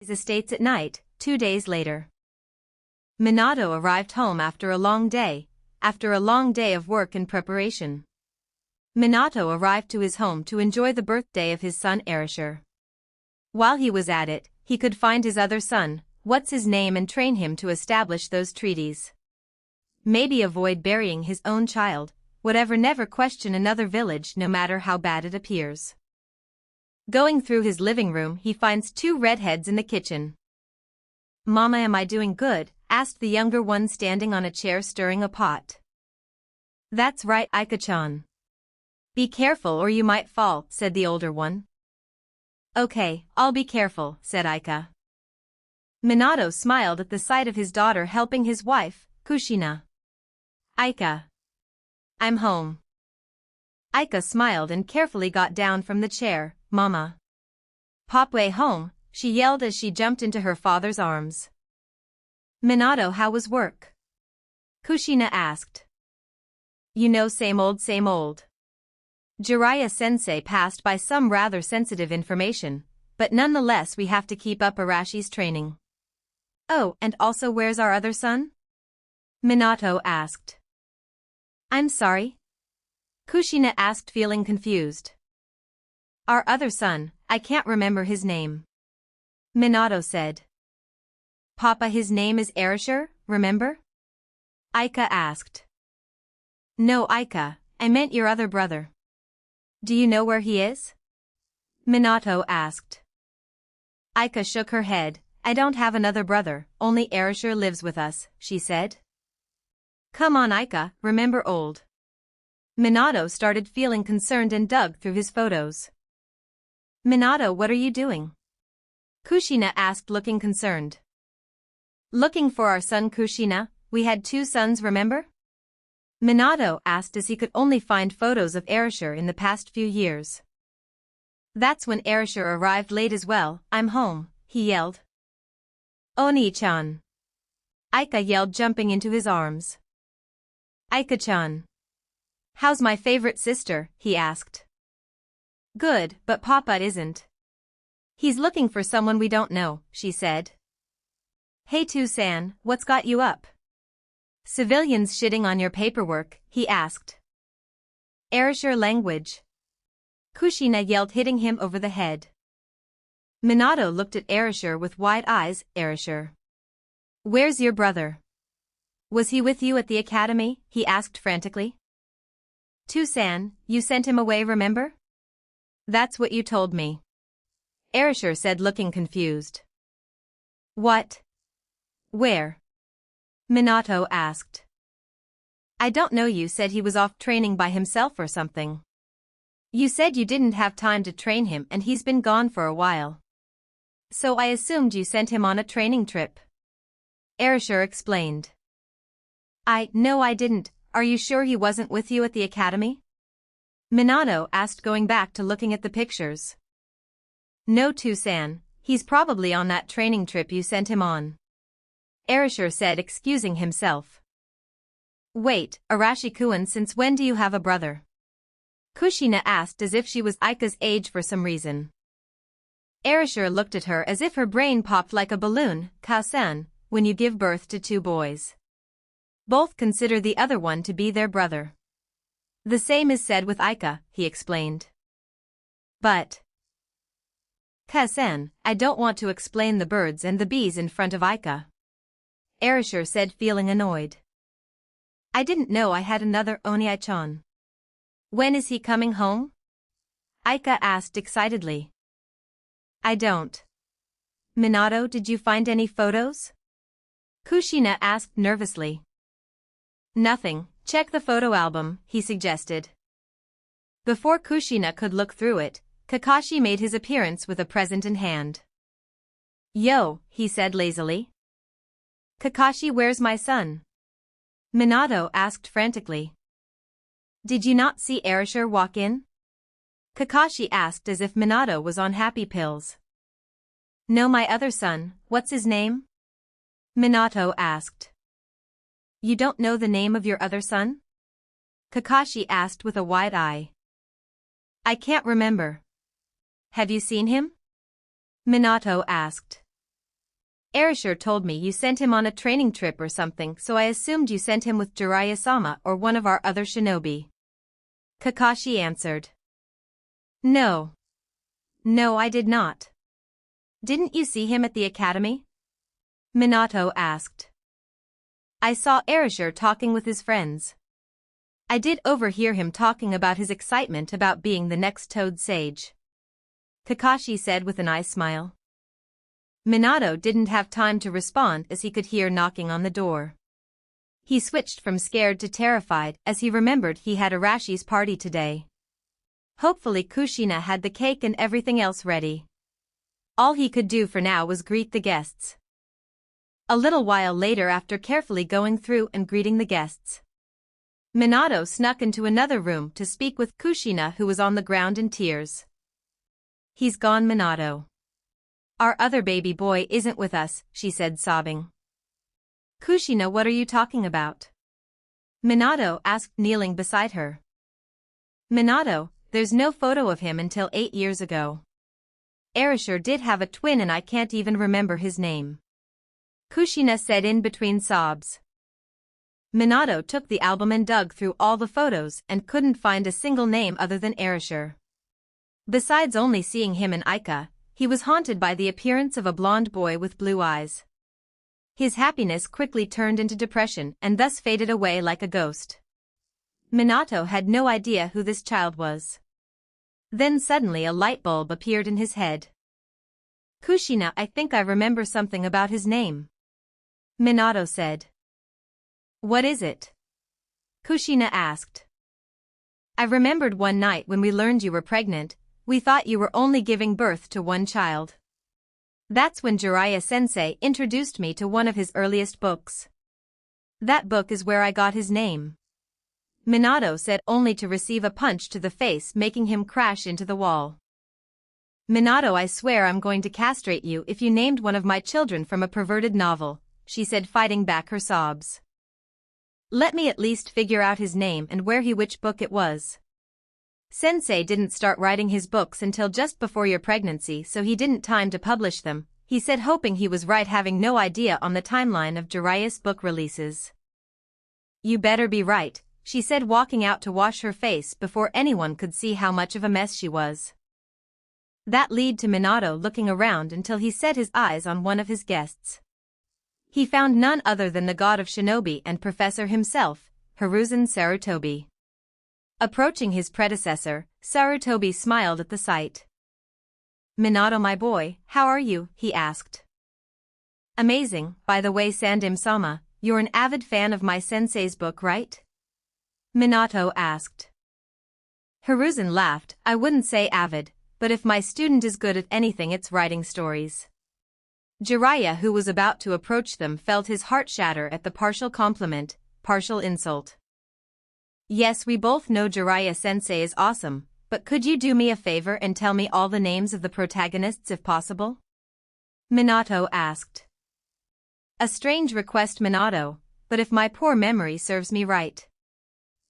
His estates at night, 2 days later. Minato arrived home after a long day of work and preparation. Minato arrived to his home to enjoy the birthday of his son Erasure. While he was at it, he could find his other son, what's his name, and train him to establish those treaties. Maybe avoid burying his own child, whatever, never question another village no matter how bad it appears. Going through his living room, he finds two redheads in the kitchen. "Mama, am I doing good?" asked the younger one standing on a chair stirring a pot. "That's right, Aika-chan. Be careful or you might fall," said the older one. "Okay, I'll be careful," said Aika. Minato smiled at the sight of his daughter helping his wife, Kushina. "Aika. I'm home." Aika smiled and carefully got down from the chair. "Mama. Popway home," she yelled as she jumped into her father's arms. "Minato, how was work?" Kushina asked. "You know, same old, same old." Jiraiya-sensei passed by some rather sensitive information, but nonetheless we have to keep up Arashi's training. "Oh, and also where's our other son?" Minato asked. "I'm sorry?" Kushina asked, feeling confused. "Our other son, I can't remember his name." Minato said. "Papa, his name is Erasure, remember?" Aika asked. "No, Aika, I meant your other brother." "Do you know where he is?" Minato asked. Aika shook her head. "I don't have another brother, only Erasure lives with us," she said. "Come on, Aika, remember old." Minato started feeling concerned and dug through his photos. "Minato, what are you doing?" Kushina asked, looking concerned. "Looking for our son Kushina, we had 2 sons, remember?" Minato asked as he could only find photos of Erasure in the past few years. That's when Erasure arrived late as well. "I'm home," he yelled. "Oni-chan." Aika yelled, jumping into his arms. "Aika-chan. How's my favorite sister?" he asked. "Good, but Papa isn't. He's looking for someone we don't know," she said. "Hey Tu-san, what's got you up? Civilians shitting on your paperwork?" he asked. "Erasure language." Kushina yelled, hitting him over the head. Minato looked at Erasure with wide eyes. "Erasure. Where's your brother? Was he with you at the academy?" he asked frantically. "Tu-san, you sent him away, remember?" "That's what you told me," Erasure said, looking confused. "What? Where?" Minato asked. "I don't know, you said he was off training by himself or something. You said you didn't have time to train him and he's been gone for a while. So I assumed you sent him on a training trip," Erasure explained. No, I didn't. Are you sure he wasn't with you at the academy?" Minato asked, going back to looking at the pictures. "No, Tu-san, he's probably on that training trip you sent him on," Erasure said, excusing himself. "Wait, Arashi-kun, since when do you have a brother?" Kushina asked as if she was Aika's age for some reason. Erasure looked at her as if her brain popped like a balloon. "Kao-san, when you give birth to 2 boys, both consider the other one to be their brother. The same is said with Aika," he explained. "But Kao-san, I don't want to explain the birds and the bees in front of Aika," Erasure said, feeling annoyed. "I didn't know I had another Oni-chan. When is he coming home?" Aika asked excitedly. "I don't." "Minato, did you find any photos?" Kushina asked nervously. "Nothing, check the photo album," he suggested. Before Kushina could look through it, Kakashi made his appearance with a present in hand. "Yo," he said lazily. "Kakashi, where's my son?" Minato asked frantically. "Did you not see Erasure walk in?" Kakashi asked as if Minato was on happy pills. "No, my other son, what's his name?" Minato asked. "You don't know the name of your other son?" Kakashi asked with a wide eye. "I can't remember." "Have you seen him?" Minato asked. Erasure told me you sent him on a training trip or something, so I assumed you sent him with Jiraiya-sama or one of our other shinobi. Kakashi answered. No. No, I did not. Didn't you see him at the academy? Minato asked. I saw Erasure talking with his friends. I did overhear him talking about his excitement about being the next Toad Sage. Kakashi said with an eye smile. Minato didn't have time to respond as he could hear knocking on the door. He switched from scared to terrified as he remembered he had Arashi's party today. Hopefully Kushina had the cake and everything else ready. All he could do for now was greet the guests. A little while later, after carefully going through and greeting the guests, Minato snuck into another room to speak with Kushina, who was on the ground in tears. He's gone, Minato. Our other baby boy isn't with us, she said, sobbing. Kushina, what are you talking about? Minato asked, kneeling beside her. Minato, there's no photo of him until 8 years ago. Erasure did have a twin and I can't even remember his name. Kushina said in between sobs. Minato took the album and dug through all the photos and couldn't find a single name other than Erasure. Besides only seeing him in Ica, he was haunted by the appearance of a blonde boy with blue eyes. His happiness quickly turned into depression and thus faded away like a ghost. Minato had no idea who this child was. Then suddenly a light bulb appeared in his head. Kushina, I think I remember something about his name. Minato said. What is it? Kushina asked. I remembered one night when we learned you were pregnant, we thought you were only giving birth to one child. That's when Jiraiya-sensei introduced me to one of his earliest books. That book is where I got his name. Minato said, only to receive a punch to the face, making him crash into the wall. Minato, I swear I'm going to castrate you if you named one of my children from a perverted novel, she said, fighting back her sobs. Let me at least figure out his name and which book it was. Sensei didn't start writing his books until just before your pregnancy, so he didn't time to publish them, he said, hoping he was right, having no idea on the timeline of Jiraiya's book releases. You better be right, she said, walking out to wash her face before anyone could see how much of a mess she was. That led to Minato looking around until he set his eyes on one of his guests. He found none other than the god of shinobi and professor himself, Hiruzen Sarutobi. Approaching his predecessor, Sarutobi smiled at the sight. Minato, my boy, how are you? He asked. Amazing. By the way, Sandim-sama, you're an avid fan of my sensei's book, right? Minato asked. Hiruzen laughed. I wouldn't say avid, but if my student is good at anything, it's writing stories. Jiraiya, who was about to approach them, felt his heart shatter at the partial compliment, partial insult. Yes, we both know Jiraiya-sensei is awesome, but could you do me a favor and tell me all the names of the protagonists if possible? Minato asked. A strange request, Minato, but if my poor memory serves me right.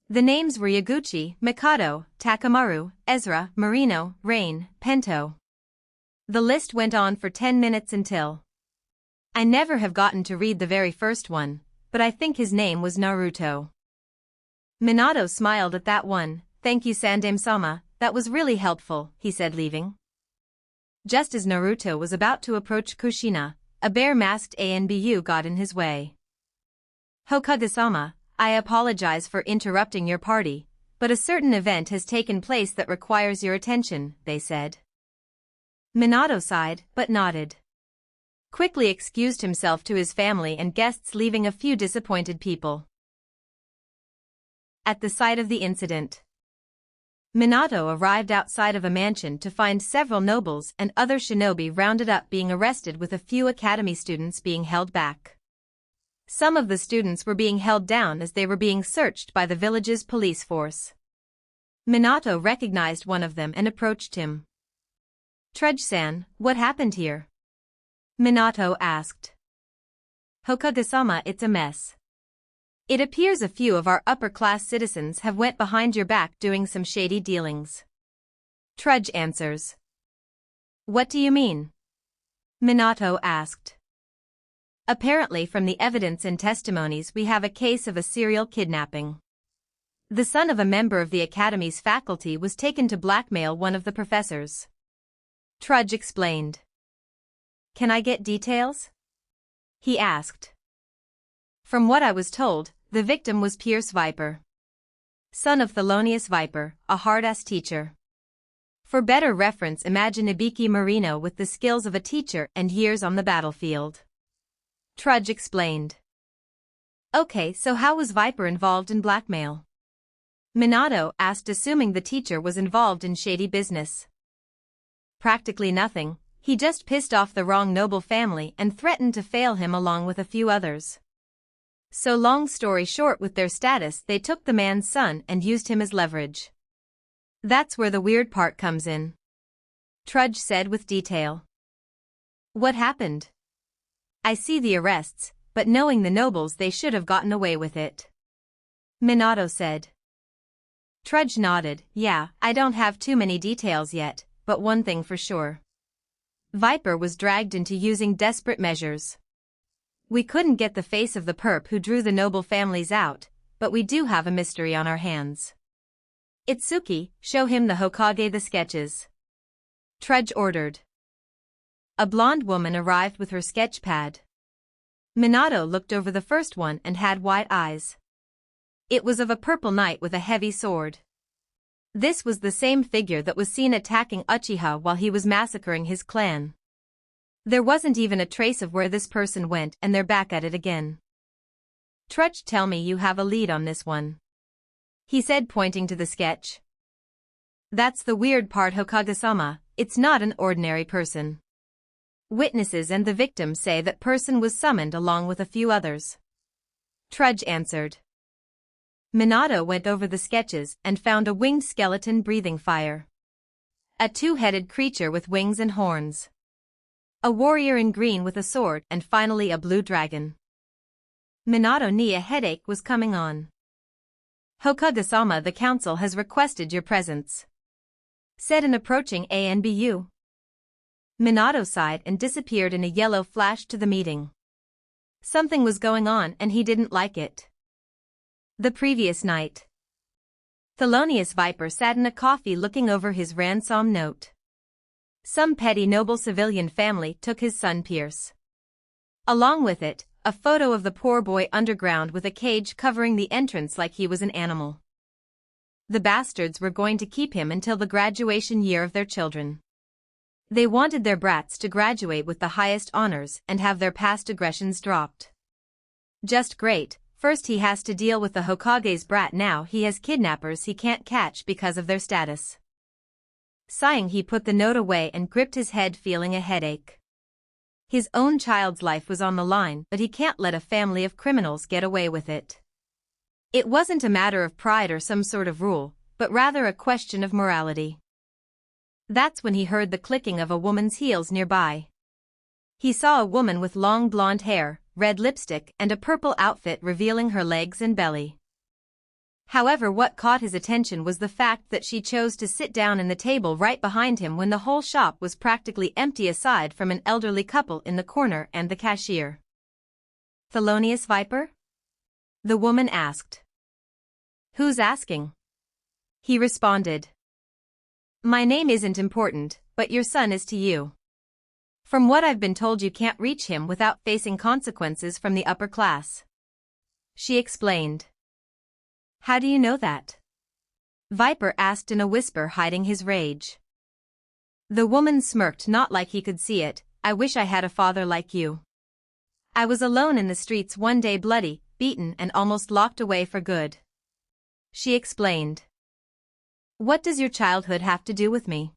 The names were Yaguchi, Mikado, Takamaru, Ezra, Marino, Rain, Pento. The list went on for 10 minutes until... I never have gotten to read the very first one, but I think his name was Naruto. Minato smiled at that one. Thank you, Sandim-sama, that was really helpful, he said, leaving. Just as Naruto was about to approach Kushina, a bare-masked Anbu got in his way. Hokage-sama, I apologize for interrupting your party, but a certain event has taken place that requires your attention, they said. Minato sighed, but nodded. Quickly excused himself to his family and guests, leaving a few disappointed people. At the site of the incident, Minato arrived outside of a mansion to find several nobles and other shinobi rounded up, being arrested, with a few academy students being held back. Some of the students were being held down as they were being searched by the village's police force. Minato recognized one of them and approached him. Trudge-san, what happened here? Minato asked. Hokage-sama, it's a mess. It appears a few of our upper-class citizens have went behind your back doing some shady dealings. Trudge answers. What do you mean? Minato asked. Apparently from the evidence and testimonies we have a case of a serial kidnapping. The son of a member of the Academy's faculty was taken to blackmail one of the professors. Trudge explained. Can I get details? He asked. From what I was told, the victim was Pierce Viper, son of Thelonious Viper, a hard-ass teacher. For better reference, imagine Ibiki Marino with the skills of a teacher and years on the battlefield. Trudge explained. Okay, so how was Viper involved in blackmail? Minato asked, assuming the teacher was involved in shady business. Practically nothing, he just pissed off the wrong noble family and threatened to fail him along with a few others. So long story short, with their status they took the man's son and used him as leverage. That's where the weird part comes in. Trudge said with detail. What happened? I see the arrests, but knowing the nobles they should have gotten away with it. Minato said. Trudge nodded. Yeah, I don't have too many details yet, but one thing for sure. Viper was dragged into using desperate measures. We couldn't get the face of the perp who drew the noble families out, but we do have a mystery on our hands. Itsuki, show him the Hokage the sketches. Trudge ordered. A blonde woman arrived with her sketch pad. Minato looked over the first one and had wide eyes. It was of a purple knight with a heavy sword. This was the same figure that was seen attacking Uchiha while he was massacring his clan. There wasn't even a trace of where this person went, and they're back at it again. Trudge, tell me you have a lead on this one, he said, pointing to the sketch. That's the weird part, Hokage-sama, it's not an ordinary person. Witnesses and the victim say that person was summoned along with a few others. Trudge answered. Minato went over the sketches and found a winged skeleton breathing fire. A two-headed creature with wings and horns. A warrior in green with a sword, and finally a blue dragon. Minato knew a headache was coming on. Hokage-sama, the council has requested your presence, said an approaching ANBU. Minato sighed and disappeared in a yellow flash to the meeting. Something was going on and he didn't like it. The previous night, Thelonious Viper sat in a coffee looking over his ransom note. Some petty noble civilian family took his son Pierce. Along with it, a photo of the poor boy underground with a cage covering the entrance like he was an animal. The bastards were going to keep him until the graduation year of their children. They wanted their brats to graduate with the highest honors and have their past aggressions dropped. Just great. First he has to deal with the Hokage's brat, now he has kidnappers he can't catch because of their status. Sighing, he put the note away and gripped his head, feeling a headache. His own child's life was on the line, but he can't let a family of criminals get away with it. It wasn't a matter of pride or some sort of rule, but rather a question of morality. That's when he heard the clicking of a woman's heels nearby. He saw a woman with long blonde hair, red lipstick, and a purple outfit revealing her legs and belly. However, what caught his attention was the fact that she chose to sit down in the table right behind him when the whole shop was practically empty aside from an elderly couple in the corner and the cashier. Thelonious Viper? The woman asked. Who's asking? He responded. My name isn't important, but your son is to you. From what I've been told, you can't reach him without facing consequences from the upper class. She explained. How do you know that? Viper asked in a whisper, hiding his rage. The woman smirked, not like he could see it. I wish I had a father like you. I was alone in the streets one day, bloody, beaten, and almost locked away for good. She explained. What does your childhood have to do with me?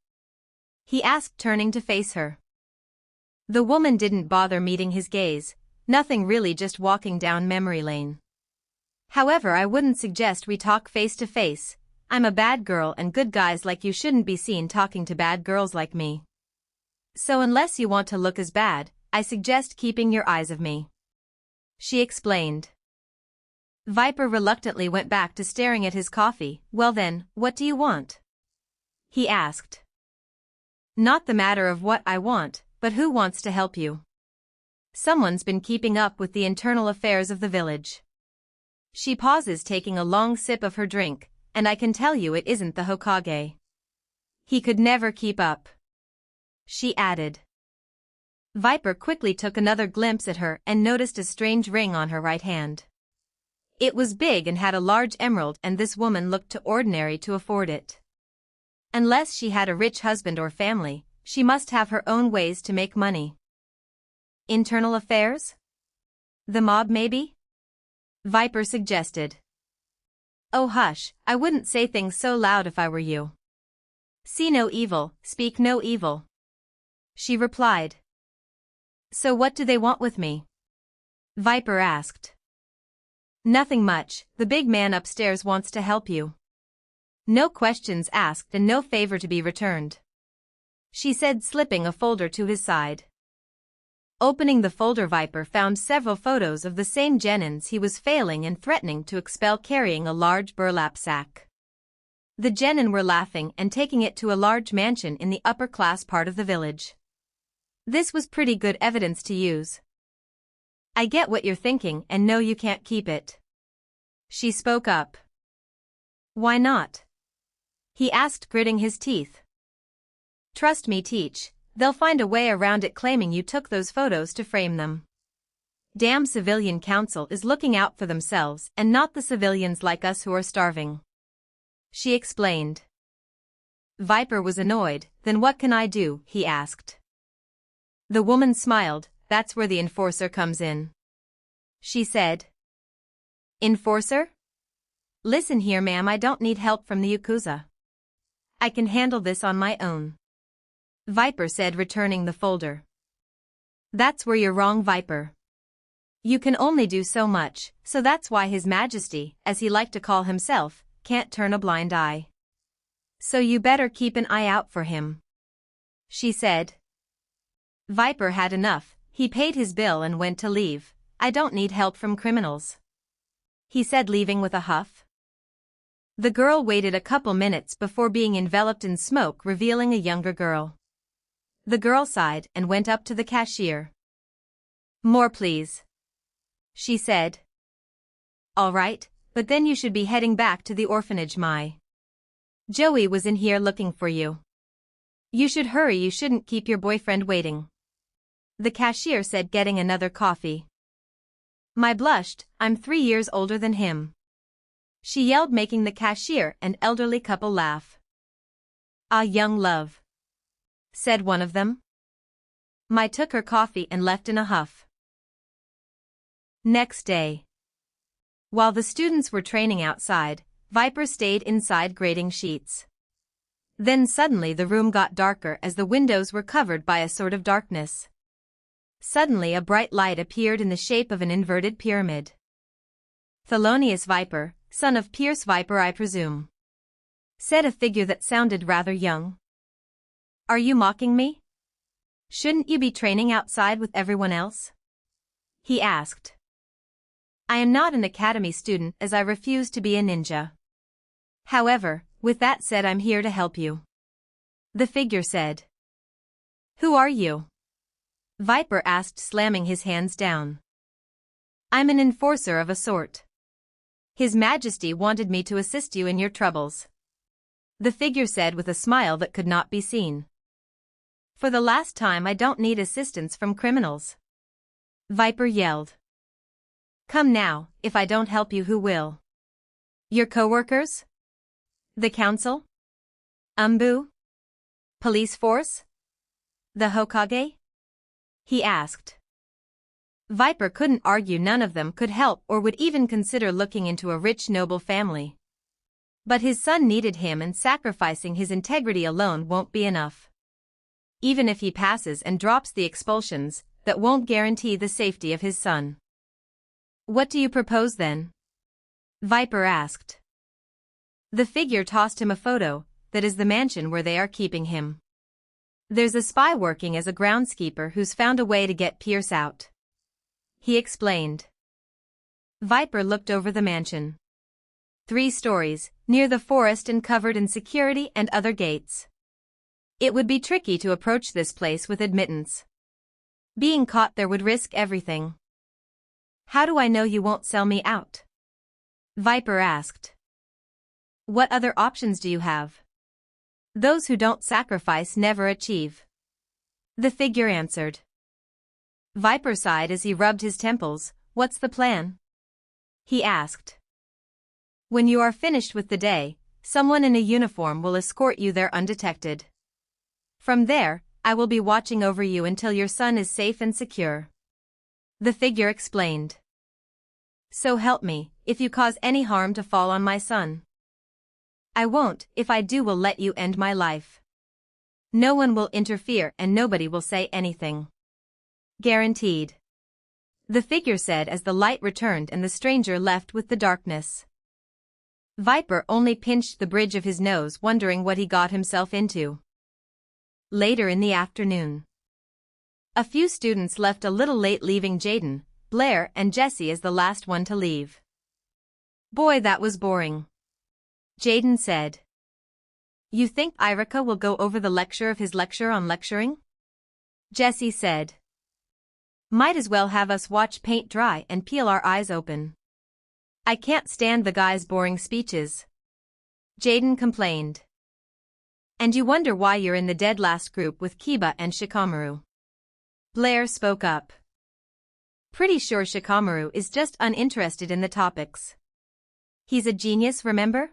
He asked, turning to face her. The woman didn't bother meeting his gaze. Nothing really, just walking down memory lane. However, I wouldn't suggest we talk face to face. I'm a bad girl and good guys like you shouldn't be seen talking to bad girls like me. So unless you want to look as bad, I suggest keeping your eyes off me. She explained. Viper reluctantly went back to staring at his coffee. Well then, what do you want? He asked. Not the matter of what I want, but who wants to help you? Someone's been keeping up with the internal affairs of the village. She pauses, taking a long sip of her drink, and I can tell you it isn't the Hokage. He could never keep up, she added. Viper quickly took another glimpse at her and noticed a strange ring on her right hand. It was big and had a large emerald, and this woman looked too ordinary to afford it. Unless she had a rich husband or family, she must have her own ways to make money. Internal affairs? The mob, maybe? Viper suggested. Oh hush, I wouldn't say things so loud if I were you. See no evil, speak no evil, she replied. So what do they want with me? Viper asked. Nothing much, the big man upstairs wants to help you. No questions asked and no favor to be returned, she said, slipping a folder to his side. Opening the folder, Viper found several photos of the same genins he was failing and threatening to expel, carrying a large burlap sack. The genin were laughing and taking it to a large mansion in the upper-class part of the village. This was pretty good evidence to use. I get what you're thinking and know you can't keep it, she spoke up. Why not? He asked, gritting his teeth. Trust me, Teach, they'll find a way around it, claiming you took those photos to frame them. Damn civilian council is looking out for themselves and not the civilians like us who are starving, she explained. Viper was annoyed. Then what can I do? He asked. The woman smiled. That's where the enforcer comes in, she said. Enforcer? Listen here, ma'am, I don't need help from the Yakuza. I can handle this on my own, Viper said, returning the folder. That's where you're wrong, Viper. You can only do so much, so that's why His Majesty, as he liked to call himself, can't turn a blind eye. So you better keep an eye out for him, she said. Viper had enough. He paid his bill and went to leave. I don't need help from criminals, he said, leaving with a huff. The girl waited a couple minutes before being enveloped in smoke, revealing a younger girl. The girl sighed and went up to the cashier. More, please, she said. All right, but then you should be heading back to the orphanage. My Joey was in here looking for you. You should hurry, you shouldn't keep your boyfriend waiting, the cashier said, getting another coffee. My blushed, I'm 3 years older than him, she yelled, making the cashier and elderly couple laugh. Ah, young love, said one of them. Mai took her coffee and left in a huff. Next day, while the students were training outside, Viper stayed inside grading sheets. Then suddenly the room got darker as the windows were covered by a sort of darkness. Suddenly a bright light appeared in the shape of an inverted pyramid. Thelonious Viper, son of Pierce Viper, I presume, said a figure that sounded rather young. Are you mocking me? Shouldn't you be training outside with everyone else? He asked. I am not an academy student, as I refuse to be a ninja. However, with that said, I'm here to help you, the figure said. Who are you? Viper asked, slamming his hands down. I'm an enforcer of a sort. His Majesty wanted me to assist you in your troubles, the figure said with a smile that could not be seen. For the last time, I don't need assistance from criminals, Viper yelled. Come now, if I don't help you, who will? Your co-workers? The council? Umbu? Police force? The Hokage? He asked. Viper couldn't argue none of them could help or would even consider looking into a rich noble family. But his son needed him, and sacrificing his integrity alone won't be enough. Even if he passes and drops the expulsions, that won't guarantee the safety of his son. What do you propose then? Viper asked. The figure tossed him a photo. That is the mansion where they are keeping him. There's a spy working as a groundskeeper who's found a way to get Pierce out, he explained. Viper looked over the mansion. 3 stories, near the forest and covered in security and other gates. It would be tricky to approach this place with admittance. Being caught there would risk everything. How do I know you won't sell me out? Viper asked. What other options do you have? Those who don't sacrifice never achieve. The figure answered. Viper sighed as he rubbed his temples. What's the plan? He asked. When you are finished with the day, someone in a uniform will escort you there undetected. From there, I will be watching over you until your son is safe and secure. The figure explained. So help me, if you cause any harm to fall on my son. I won't. If I do, will let you end my life. No one will interfere and nobody will say anything. Guaranteed. The figure said as the light returned and the stranger left with the darkness. Viper only pinched the bridge of his nose, wondering what he got himself into. Later in the afternoon. A few students left a little late, leaving Jaden, Blair and Jesse as the last one to leave. Boy, that was boring. Jaden said. You think Irika will go over the lecture of his lecture on lecturing? Jesse said. Might as well have us watch paint dry and peel our eyes open. I can't stand the guy's boring speeches. Jaden complained. And you wonder why you're in the dead last group with Kiba and Shikamaru. Blair spoke up. Pretty sure Shikamaru is just uninterested in the topics. He's a genius, remember?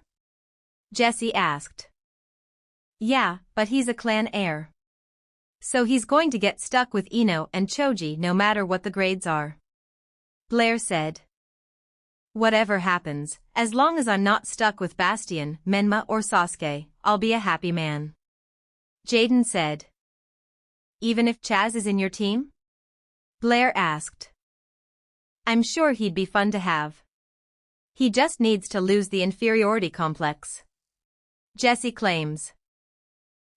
Jesse asked. Yeah, but he's a clan heir. So he's going to get stuck with Ino and Choji no matter what the grades are. Blair said. Whatever happens, as long as I'm not stuck with Bastion, Menma or Sasuke, I'll be a happy man. Jaden said. Even if Chaz is in your team? Blair asked. I'm sure he'd be fun to have. He just needs to lose the inferiority complex. Jesse claims.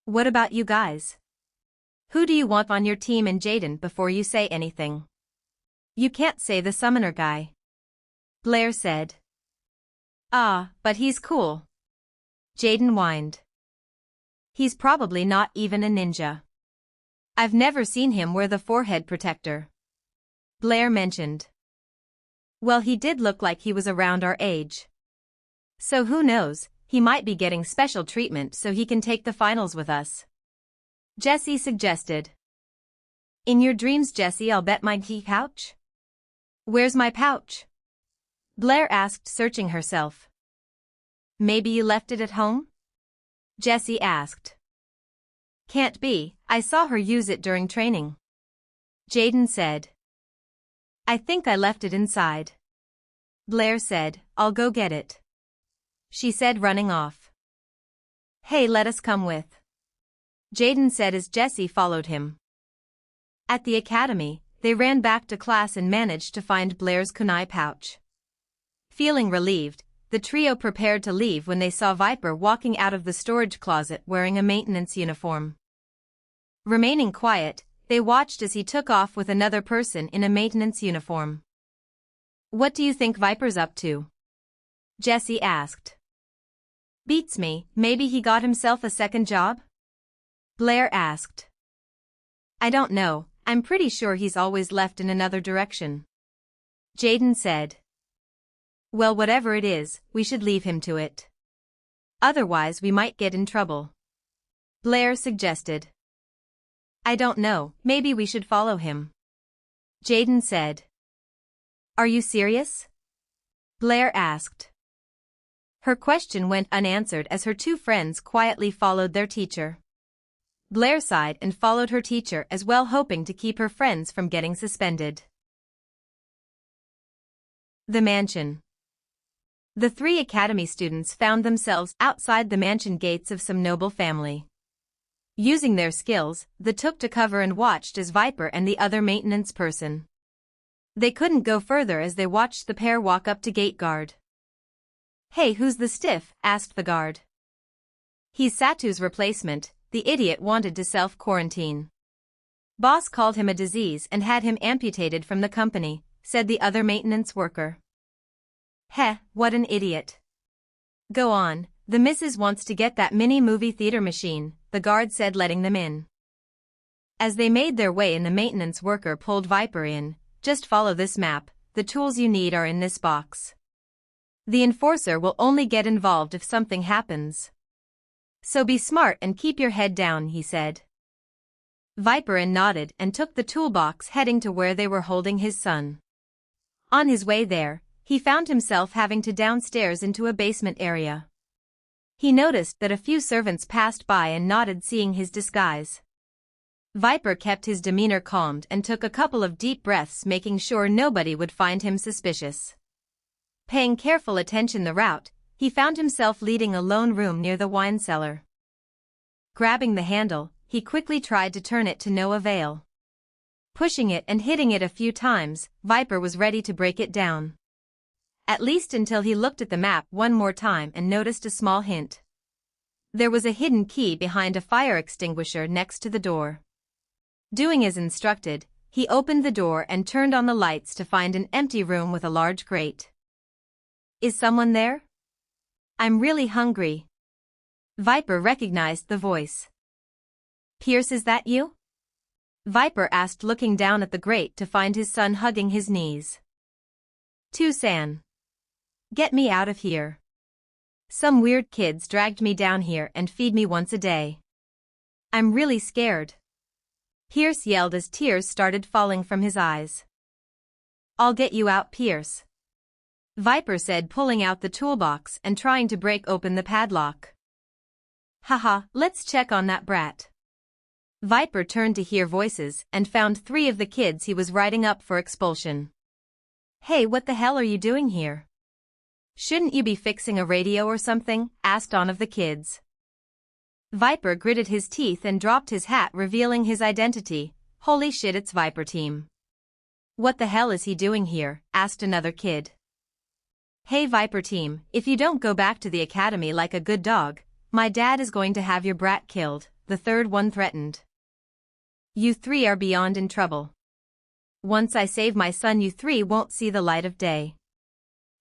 What about you guys? Who do you want on your team? And Jaden, before you say anything. You can't say the summoner guy. Blair said. Ah, but he's cool. Jaden whined. He's probably not even a ninja. I've never seen him wear the forehead protector. Blair mentioned. Well, he did look like he was around our age. So who knows, he might be getting special treatment so he can take the finals with us. Jesse suggested. In your dreams, Jesse, I'll bet my key pouch? Where's my pouch? Blair asked, searching herself. Maybe you left it at home? Jesse asked. Can't be, I saw her use it during training. Jaden said. I think I left it inside. Blair said, I'll go get it. She said, running off. Hey, let us come with. Jaden said as Jesse followed him. At the academy, they ran back to class and managed to find Blair's kunai pouch. Feeling relieved, the trio prepared to leave when they saw Viper walking out of the storage closet wearing a maintenance uniform. Remaining quiet, they watched as he took off with another person in a maintenance uniform. What do you think Viper's up to? Jesse asked. Beats me, maybe he got himself a second job? Blair asked. I don't know, I'm pretty sure he's always left in another direction. Jaden said. Well, whatever it is, we should leave him to it. Otherwise we might get in trouble. Blair suggested. I don't know, maybe we should follow him. Jaden said. Are you serious? Blair asked. Her question went unanswered as her two friends quietly followed their teacher. Blair sighed and followed her teacher as well, hoping to keep her friends from getting suspended. The mansion. The three academy students found themselves outside the mansion gates of some noble family. Using their skills, they took to cover and watched as Viper and the other maintenance person. They couldn't go further as they watched the pair walk up to gate guard. Hey, who's the stiff? Asked the guard. He's Satu's replacement, the idiot wanted to self-quarantine. Boss called him a disease and had him amputated from the company, said the other maintenance worker. Heh, what an idiot. Go on, the missus wants to get that mini movie theater machine, the guard said, letting them in. As they made their way in, the maintenance worker pulled Viper in. Just follow this map, the tools you need are in this box. The enforcer will only get involved if something happens. So be smart and keep your head down, he said. Viper nodded and took the toolbox, heading to where they were holding his son. On his way there, he found himself having to downstairs into a basement area. He noticed that a few servants passed by and nodded, seeing his disguise. Viper kept his demeanor calmed and took a couple of deep breaths, making sure nobody would find him suspicious. Paying careful attention the route, he found himself leading a lone room near the wine cellar. Grabbing the handle, he quickly tried to turn it to no avail. Pushing it and hitting it a few times, Viper was ready to break it down. At least until he looked at the map one more time and noticed a small hint. There was a hidden key behind a fire extinguisher next to the door. Doing as instructed, he opened the door and turned on the lights to find an empty room with a large grate. Is someone there? I'm really hungry. Viper recognized the voice. Pierce, is that you? Viper asked, looking down at the grate to find his son hugging his knees. Tucson. Get me out of here. Some weird kids dragged me down here and feed me once a day. I'm really scared. Pierce yelled as tears started falling from his eyes. I'll get you out, Pierce. Viper said, pulling out the toolbox and trying to break open the padlock. Haha, let's check on that brat. Viper turned to hear voices and found 3 of the kids he was writing up for expulsion. Hey, what the hell are you doing here? Shouldn't you be fixing a radio or something? Asked one of the kids. Viper gritted his teeth and dropped his hat, revealing his identity. Holy shit, it's Viper Team. What the hell is he doing here? Asked another kid. Hey Viper Team, if you don't go back to the academy like a good dog, my dad is going to have your brat killed, the third one threatened. You 3 are beyond in trouble. Once I save my son, you 3 won't see the light of day.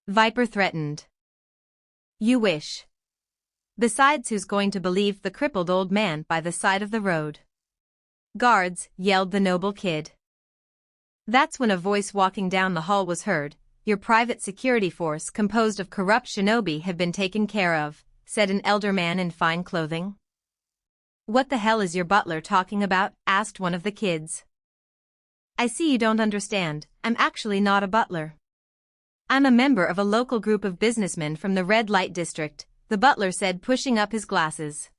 Viper threatened. You wish. Besides, who's going to believe the crippled old man by the side of the road? Guards, yelled the noble kid. That's when a voice walking down the hall was heard. Your private security force composed of corrupt shinobi have been taken care of, said an elder man in fine clothing. What the hell is your butler talking about? Asked one of the kids. I see you don't understand, I'm actually not a butler. I'm a member of a local group of businessmen from the red light district, the butler said, pushing up his glasses.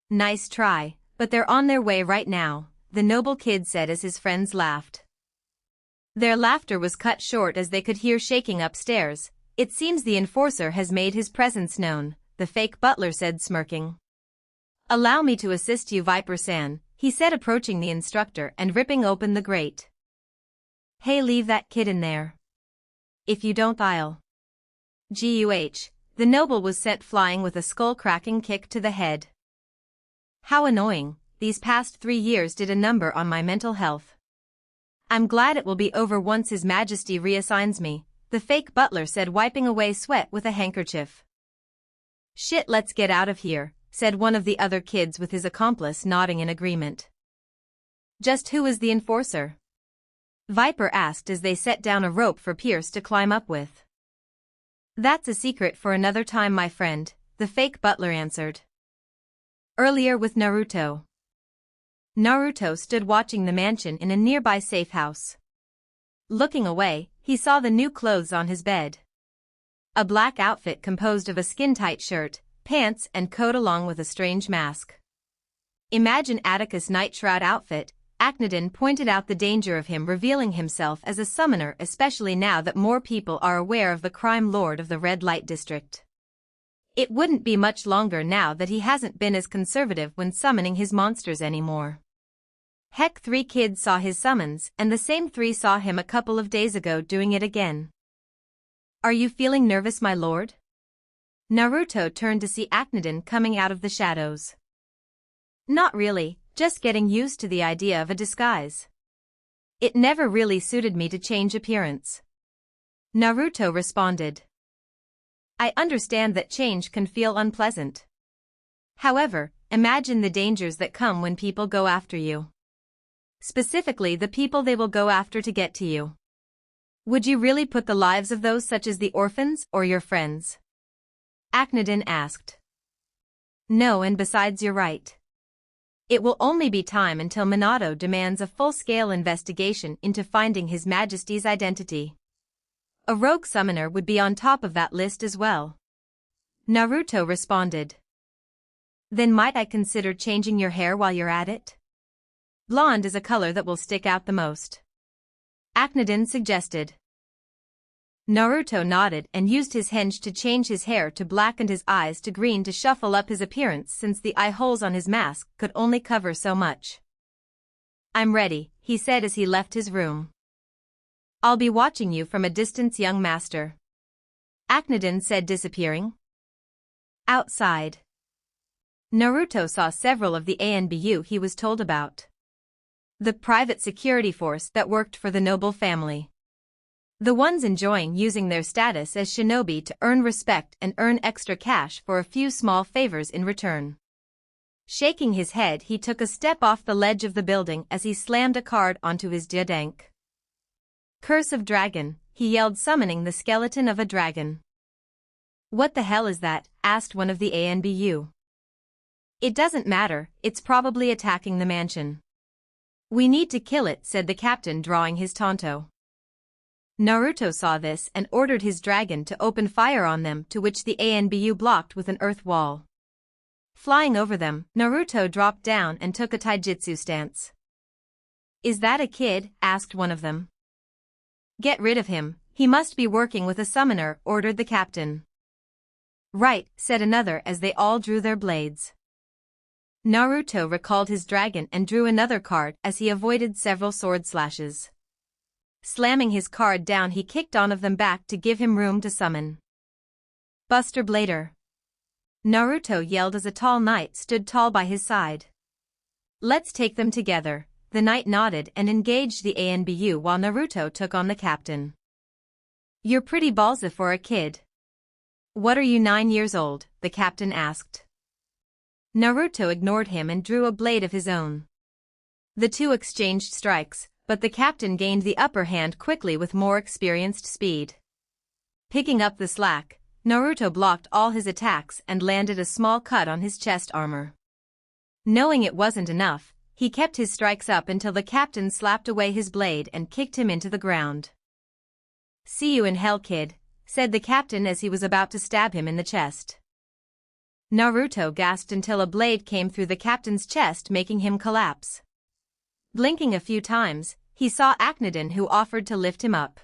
Nice try, but they're on their way right now, the noble kid said as his friends laughed. Their laughter was cut short as they could hear shaking upstairs. It seems the enforcer has made his presence known, the fake butler said, smirking. Allow me to assist you, Viper-san, he said, approaching the instructor and ripping open the grate. Hey, leave that kid in there. If you don't, I'll. Guh, the noble was sent flying with a skull-cracking kick to the head. How annoying, these past 3 years did a number on my mental health. I'm glad it will be over once His Majesty reassigns me, the fake butler said, wiping away sweat with a handkerchief. Shit, let's get out of here, said one of the other kids with his accomplice nodding in agreement. Just who is the enforcer? Viper asked as they set down a rope for Pierce to climb up with. That's a secret for another time, my friend, the fake butler answered. Earlier with Naruto. Naruto stood watching the mansion in a nearby safe house. Looking away, he saw the new clothes on his bed. A black outfit composed of a skin-tight shirt, pants and coat along with a strange mask. Imagine Atticus' night shroud outfit. Akhenaten pointed out the danger of him revealing himself as a summoner, especially now that more people are aware of the crime lord of the red light district. It wouldn't be much longer now that he hasn't been as conservative when summoning his monsters anymore. Heck, 3 kids saw his summons, and the same 3 saw him a couple of days ago doing it again. Are you feeling nervous, my lord? Naruto turned to see Akhenaten coming out of the shadows. Not really, just getting used to the idea of a disguise. It never really suited me to change appearance. Naruto responded. I understand that change can feel unpleasant. However, imagine the dangers that come when people go after you. Specifically the people they will go after to get to you. Would you really put the lives of those such as the orphans or your friends? Akhenaten asked. No, and besides you're right. It will only be time until Minato demands a full-scale investigation into finding His Majesty's identity. A rogue summoner would be on top of that list as well. Naruto responded. Then might I consider changing your hair while you're at it? Blonde is a color that will stick out the most. Akhenaten suggested. Naruto nodded and used his henge to change his hair to black and his eyes to green to shuffle up his appearance since the eye holes on his mask could only cover so much. I'm ready, he said as he left his room. I'll be watching you from a distance, young master. Akhenaten said, disappearing. Outside. Naruto saw several of the ANBU he was told about. The private security force that worked for the noble family. The ones enjoying using their status as shinobi to earn respect and earn extra cash for a few small favors in return. Shaking his head, he took a step off the ledge of the building as he slammed a card onto his Dank. Curse of Dragon, he yelled, summoning the skeleton of a dragon. What the hell is that? Asked one of the ANBU. It doesn't matter, it's probably attacking the mansion. We need to kill it, said the captain, drawing his tanto. Naruto saw this and ordered his dragon to open fire on them, to which the ANBU blocked with an earth wall. Flying over them, Naruto dropped down and took a taijutsu stance. Is that a kid? Asked one of them. Get rid of him, he must be working with a summoner, ordered the captain. Right, said another as they all drew their blades. Naruto recalled his dragon and drew another card as he avoided several sword slashes. Slamming his card down, he kicked one of them back to give him room to summon. Buster Blader. Naruto yelled as a tall knight stood tall by his side. Let's take them together. The knight nodded and engaged the ANBU while Naruto took on the captain. You're pretty ballsy for a kid. What are you, 9 years old? The captain asked. Naruto ignored him and drew a blade of his own. The two exchanged strikes, but the captain gained the upper hand quickly with more experienced speed. Picking up the slack, Naruto blocked all his attacks and landed a small cut on his chest armor. Knowing it wasn't enough, he kept his strikes up until the captain slapped away his blade and kicked him into the ground. See you in hell, kid, said the captain as he was about to stab him in the chest. Naruto gasped until a blade came through the captain's chest, making him collapse. Blinking a few times, he saw Akhenaten, who offered to lift him up.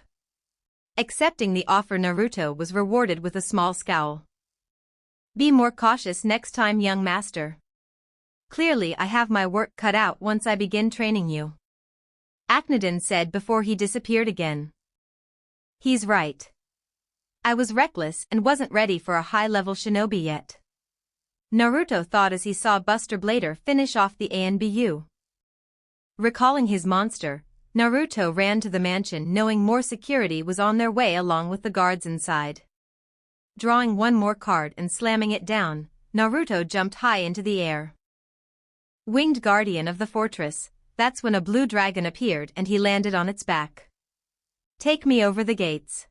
Accepting the offer, Naruto was rewarded with a small scowl. Be more cautious next time, young master. Clearly I have my work cut out once I begin training you. Akhenaten said before he disappeared again. He's right. I was reckless and wasn't ready for a high-level shinobi yet. Naruto thought as he saw Buster Blader finish off the ANBU. Recalling his monster, Naruto ran to the mansion, knowing more security was on their way along with the guards inside. Drawing one more card and slamming it down, Naruto jumped high into the air. Winged guardian of the fortress, that's when a blue dragon appeared and he landed on its back. Take me over the gates.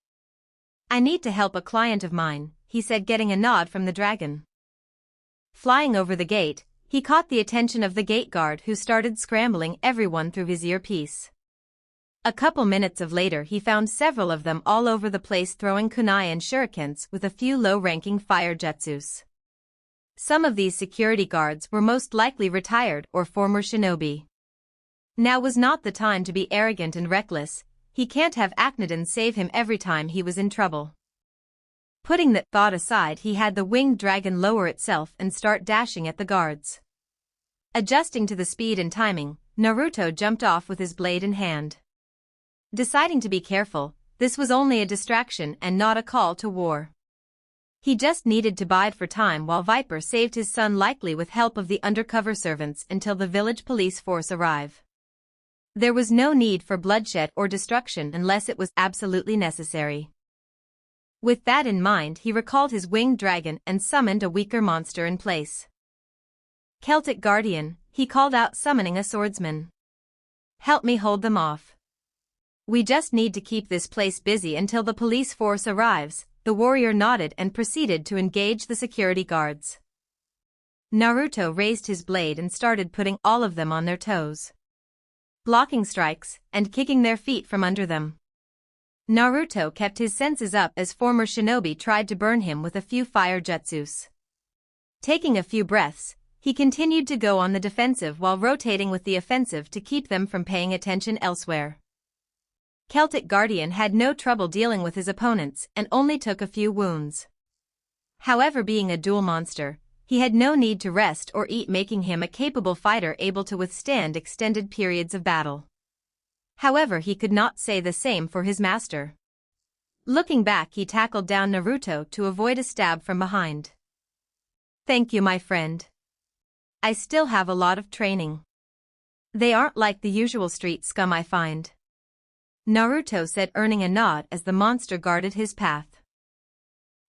I need to help a client of mine, he said, getting a nod from the dragon. Flying over the gate, he caught the attention of the gate guard, who started scrambling everyone through his earpiece. A couple minutes later he found several of them all over the place throwing kunai and shurikens with a few low-ranking fire jutsus. Some of these security guards were most likely retired or former shinobi. Now was not the time to be arrogant and reckless. He can't have Akhenaten save him every time he was in trouble. Putting that thought aside, he had the winged dragon lower itself and start dashing at the guards. Adjusting to the speed and timing, Naruto jumped off with his blade in hand. Deciding to be careful, this was only a distraction and not a call to war. He just needed to bide for time while Viper saved his son, likely with help of the undercover servants, until the village police force arrive. There was no need for bloodshed or destruction unless it was absolutely necessary. With that in mind, he recalled his winged dragon and summoned a weaker monster in place. Celtic Guardian, he called out, summoning a swordsman. Help me hold them off. We just need to keep this place busy until the police force arrives. The warrior nodded and proceeded to engage the security guards. Naruto raised his blade and started putting all of them on their toes, blocking strikes and kicking their feet from under them. Naruto kept his senses up as former shinobi tried to burn him with a few fire jutsus. Taking a few breaths, he continued to go on the defensive while rotating with the offensive to keep them from paying attention elsewhere. Celtic Guardian had no trouble dealing with his opponents and only took a few wounds. However, being a dual monster, he had no need to rest or eat, making him a capable fighter able to withstand extended periods of battle. However, he could not say the same for his master. Looking back, he tackled down Naruto to avoid a stab from behind. Thank you, my friend. I still have a lot of training. They aren't like the usual street scum I find, Naruto said, earning a nod as the monster guarded his path.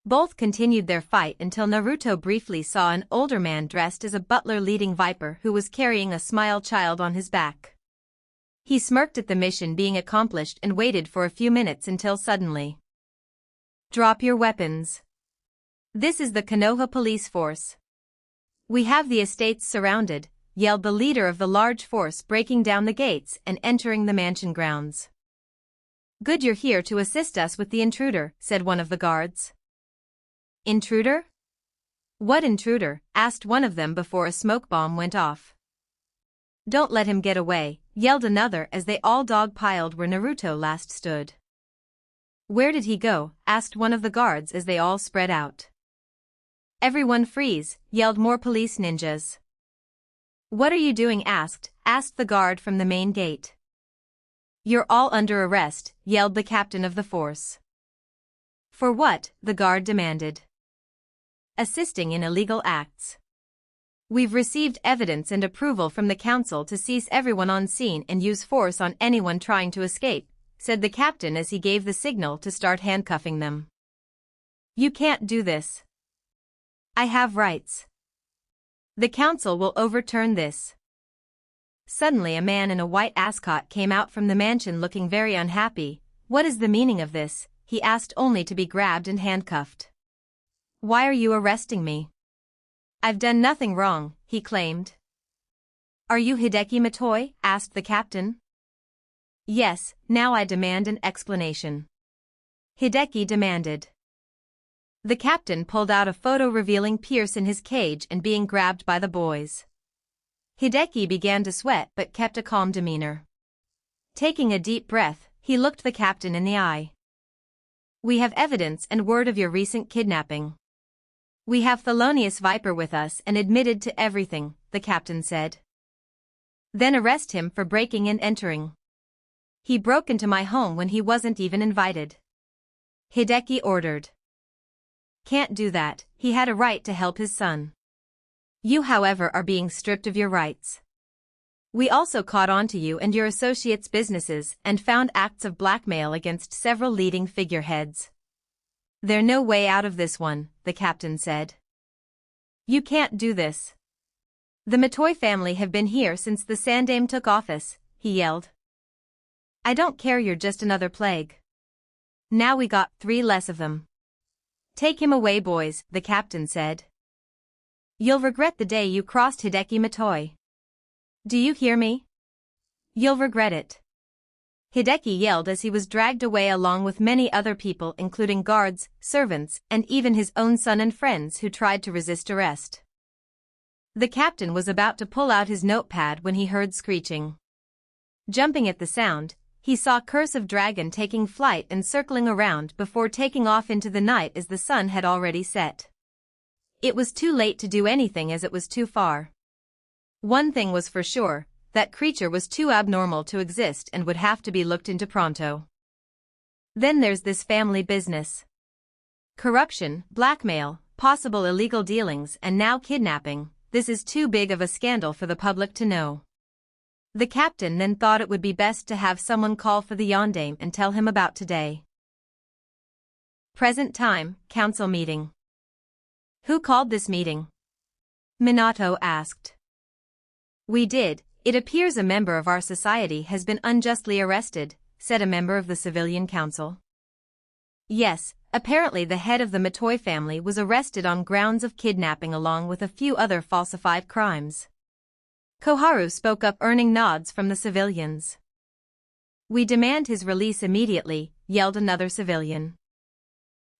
Both continued their fight until Naruto briefly saw an older man dressed as a butler leading Viper who was carrying a smile child on his back. He smirked at the mission being accomplished and waited for a few minutes until suddenly. Drop your weapons. This is the Konoha police force. We have the estates surrounded, yelled the leader of the large force, breaking down the gates and entering the mansion grounds. Good, you're here to assist us with the intruder, said one of the guards. Intruder? What intruder? Asked one of them before a smoke bomb went off. Don't let him get away, yelled another as they all dogpiled where Naruto last stood. Where did he go? Asked one of the guards as they all spread out. Everyone freeze, yelled more police ninjas. What are you doing? asked the guard from the main gate. You're all under arrest, yelled the captain of the force. For what? The guard demanded. Assisting in illegal acts. We've received evidence and approval from the council to seize everyone on scene and use force on anyone trying to escape, said the captain as he gave the signal to start handcuffing them. You can't do this. I have rights. The council will overturn this. Suddenly a man in a white ascot came out from the mansion looking very unhappy. What is the meaning of this? He asked, only to be grabbed and handcuffed. Why are you arresting me? I've done nothing wrong, he claimed. Are you Hideki Matoi? asked the captain. Yes, now I demand an explanation. Hideki demanded. The captain pulled out a photo revealing Pierce in his cage and being grabbed by the boys. Hideki began to sweat but kept a calm demeanor. Taking a deep breath, he looked the captain in the eye. We have evidence and word of your recent kidnapping. We have Thelonious Viper with us and admitted to everything, the captain said. Then arrest him for breaking and entering. He broke into my home when he wasn't even invited. Hideki ordered. Can't do that, he had a right to help his son. You, however, are being stripped of your rights. We also caught on to you and your associates' businesses and found acts of blackmail against several leading figureheads. There's no way out of this one, the captain said. You can't do this. The Matoi family have been here since the Sandaime took office, he yelled. I don't care, you're just another plague. Now we got 3 less of them. Take him away, boys, the captain said. You'll regret the day you crossed Hideki Matoi. Do you hear me? You'll regret it. Hideki yelled as he was dragged away along with many other people, including guards, servants, and even his own son and friends who tried to resist arrest. The captain was about to pull out his notepad when he heard screeching. Jumping at the sound, he saw Curse of Dragon taking flight and circling around before taking off into the night as the sun had already set. It was too late to do anything as it was too far. One thing was for sure, that creature was too abnormal to exist and would have to be looked into pronto. Then there's this family business. Corruption, blackmail, possible illegal dealings, and now kidnapping. This is too big of a scandal for the public to know. The captain then thought it would be best to have someone call for the Yondaime and tell him about today. Present time, council meeting. Who called this meeting? Minato asked. We did. It appears a member of our society has been unjustly arrested, said a member of the civilian council. Yes, apparently the head of the Matoy family was arrested on grounds of kidnapping along with a few other falsified crimes. Koharu spoke up, earning nods from the civilians. We demand his release immediately, yelled another civilian.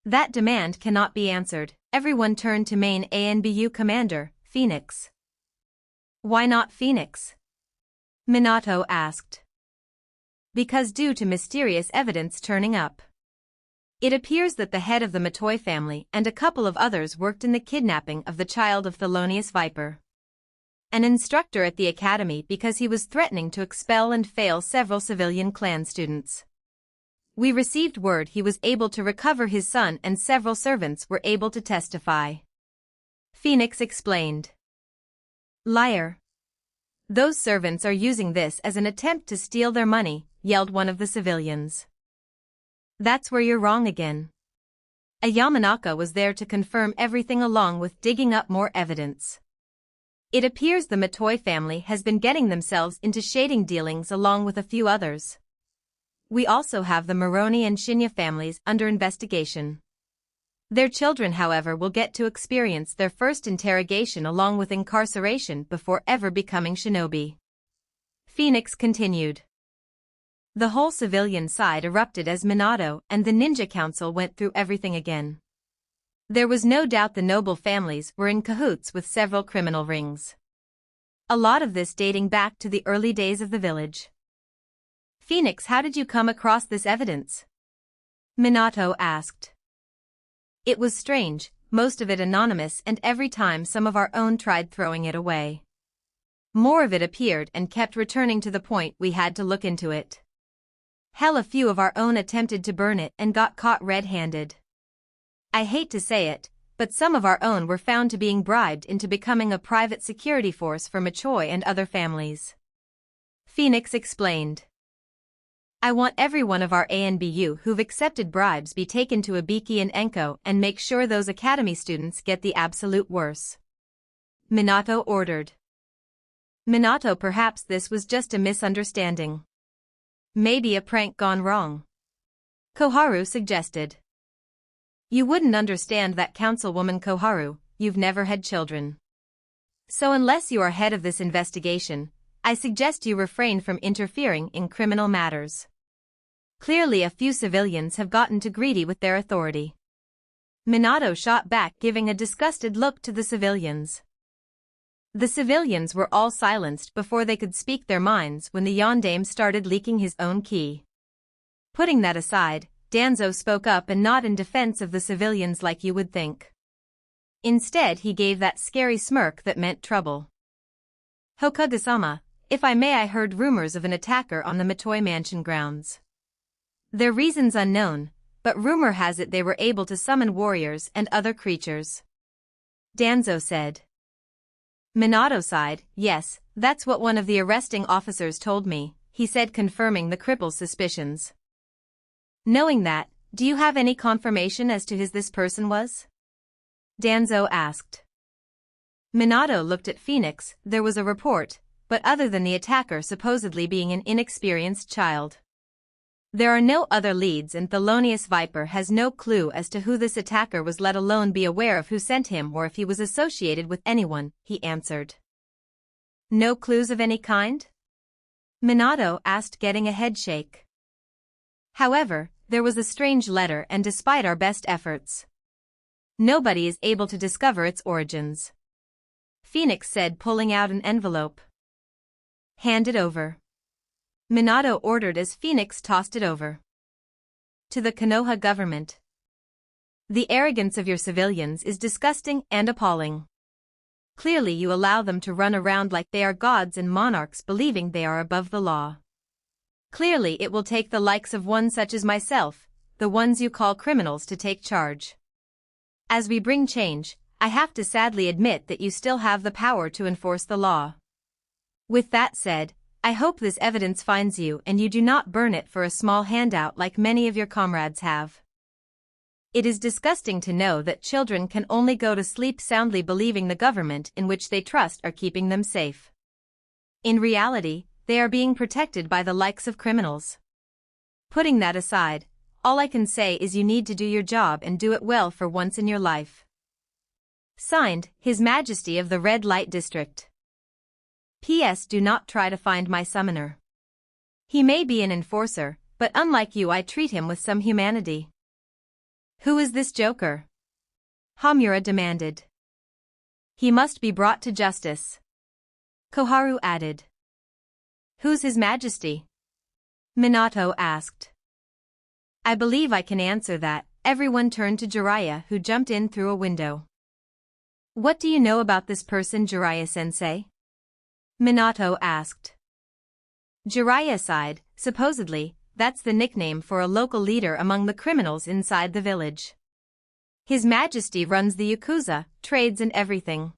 That demand cannot be answered. Everyone turned to main ANBU commander, Phoenix. Why not Phoenix? Minato asked. Because due to mysterious evidence turning up. It appears that the head of the Matoy family and a couple of others worked in the kidnapping of the child of Thelonious Viper, an instructor at the academy, because he was threatening to expel and fail several civilian clan students. We received word he was able to recover his son and several servants were able to testify. Phoenix explained. Liar. Those servants are using this as an attempt to steal their money, yelled one of the civilians. That's where you're wrong again. A Yamanaka was there to confirm everything along with digging up more evidence. It appears the Matoy family has been getting themselves into shading dealings along with a few others. We also have the Moroni and Shinya families under investigation. Their children, however, will get to experience their first interrogation along with incarceration before ever becoming shinobi. Phoenix continued. The whole civilian side erupted as Minato and the Ninja Council went through everything again. There was no doubt the noble families were in cahoots with several criminal rings. A lot of this dating back to the early days of the village. Phoenix, how did you come across this evidence? Minato asked. It was strange, most of it anonymous, and every time some of our own tried throwing it away, more of it appeared and kept returning to the point we had to look into it. Hell, a few of our own attempted to burn it and got caught red-handed. I hate to say it, but some of our own were found to being bribed into becoming a private security force for Matoy and other families. Phoenix explained. I want every one of our ANBU who've accepted bribes be taken to Ibiki and Enko and make sure those academy students get the absolute worst. Minato ordered. Minato, perhaps this was just a misunderstanding. Maybe a prank gone wrong. Koharu suggested. You wouldn't understand that, Councilwoman Koharu, you've never had children. So unless you are head of this investigation, I suggest you refrain from interfering in criminal matters. Clearly a few civilians have gotten too greedy with their authority. Minato shot back, giving a disgusted look to the civilians. The civilians were all silenced before they could speak their minds when the yondaime started leaking his own ki. Putting that aside, Danzo spoke up, and not in defense of the civilians like you would think. Instead, he gave that scary smirk that meant trouble. Hokage-sama, if I may, I heard rumors of an attacker on the Matoy mansion grounds. Their reasons unknown, but rumor has it they were able to summon warriors and other creatures. Danzo said. Minato sighed. Yes, that's what one of the arresting officers told me, he said, confirming the cripple's suspicions. Knowing that, do you have any confirmation as to who this person was? Danzo asked. Minato looked at Phoenix. There was a report, but other than the attacker supposedly being an inexperienced child, there are no other leads, and Thelonious Viper has no clue as to who this attacker was, let alone be aware of who sent him or if he was associated with anyone, he answered. No clues of any kind? Minato asked, getting a headshake. However, there was a strange letter, and despite our best efforts, nobody is able to discover its origins. Phoenix said, pulling out an envelope. Hand it over. Minato ordered as Phoenix tossed it over. To the Konoha government. The arrogance of your civilians is disgusting and appalling. Clearly you allow them to run around like they are gods and monarchs, believing they are above the law. Clearly it will take the likes of one such as myself, the ones you call criminals, to take charge. As we bring change, I have to sadly admit that you still have the power to enforce the law. With that said, I hope this evidence finds you and you do not burn it for a small handout like many of your comrades have. It is disgusting to know that children can only go to sleep soundly believing the government in which they trust are keeping them safe. In reality, they are being protected by the likes of criminals. Putting that aside, all I can say is you need to do your job and do it well for once in your life. Signed, His Majesty of the Red Light District. P.S. Do not try to find my summoner. He may be an enforcer, but unlike you I treat him with some humanity. Who is this joker? Hamura demanded. He must be brought to justice. Koharu added. Who's His Majesty? Minato asked. I believe I can answer that. Everyone turned to Jiraiya, who jumped in through a window. What do you know about this person, Jiraiya-sensei? Minato asked. Jiraiya sighed. Supposedly, that's the nickname for a local leader among the criminals inside the village. His Majesty runs the Yakuza, trades and everything.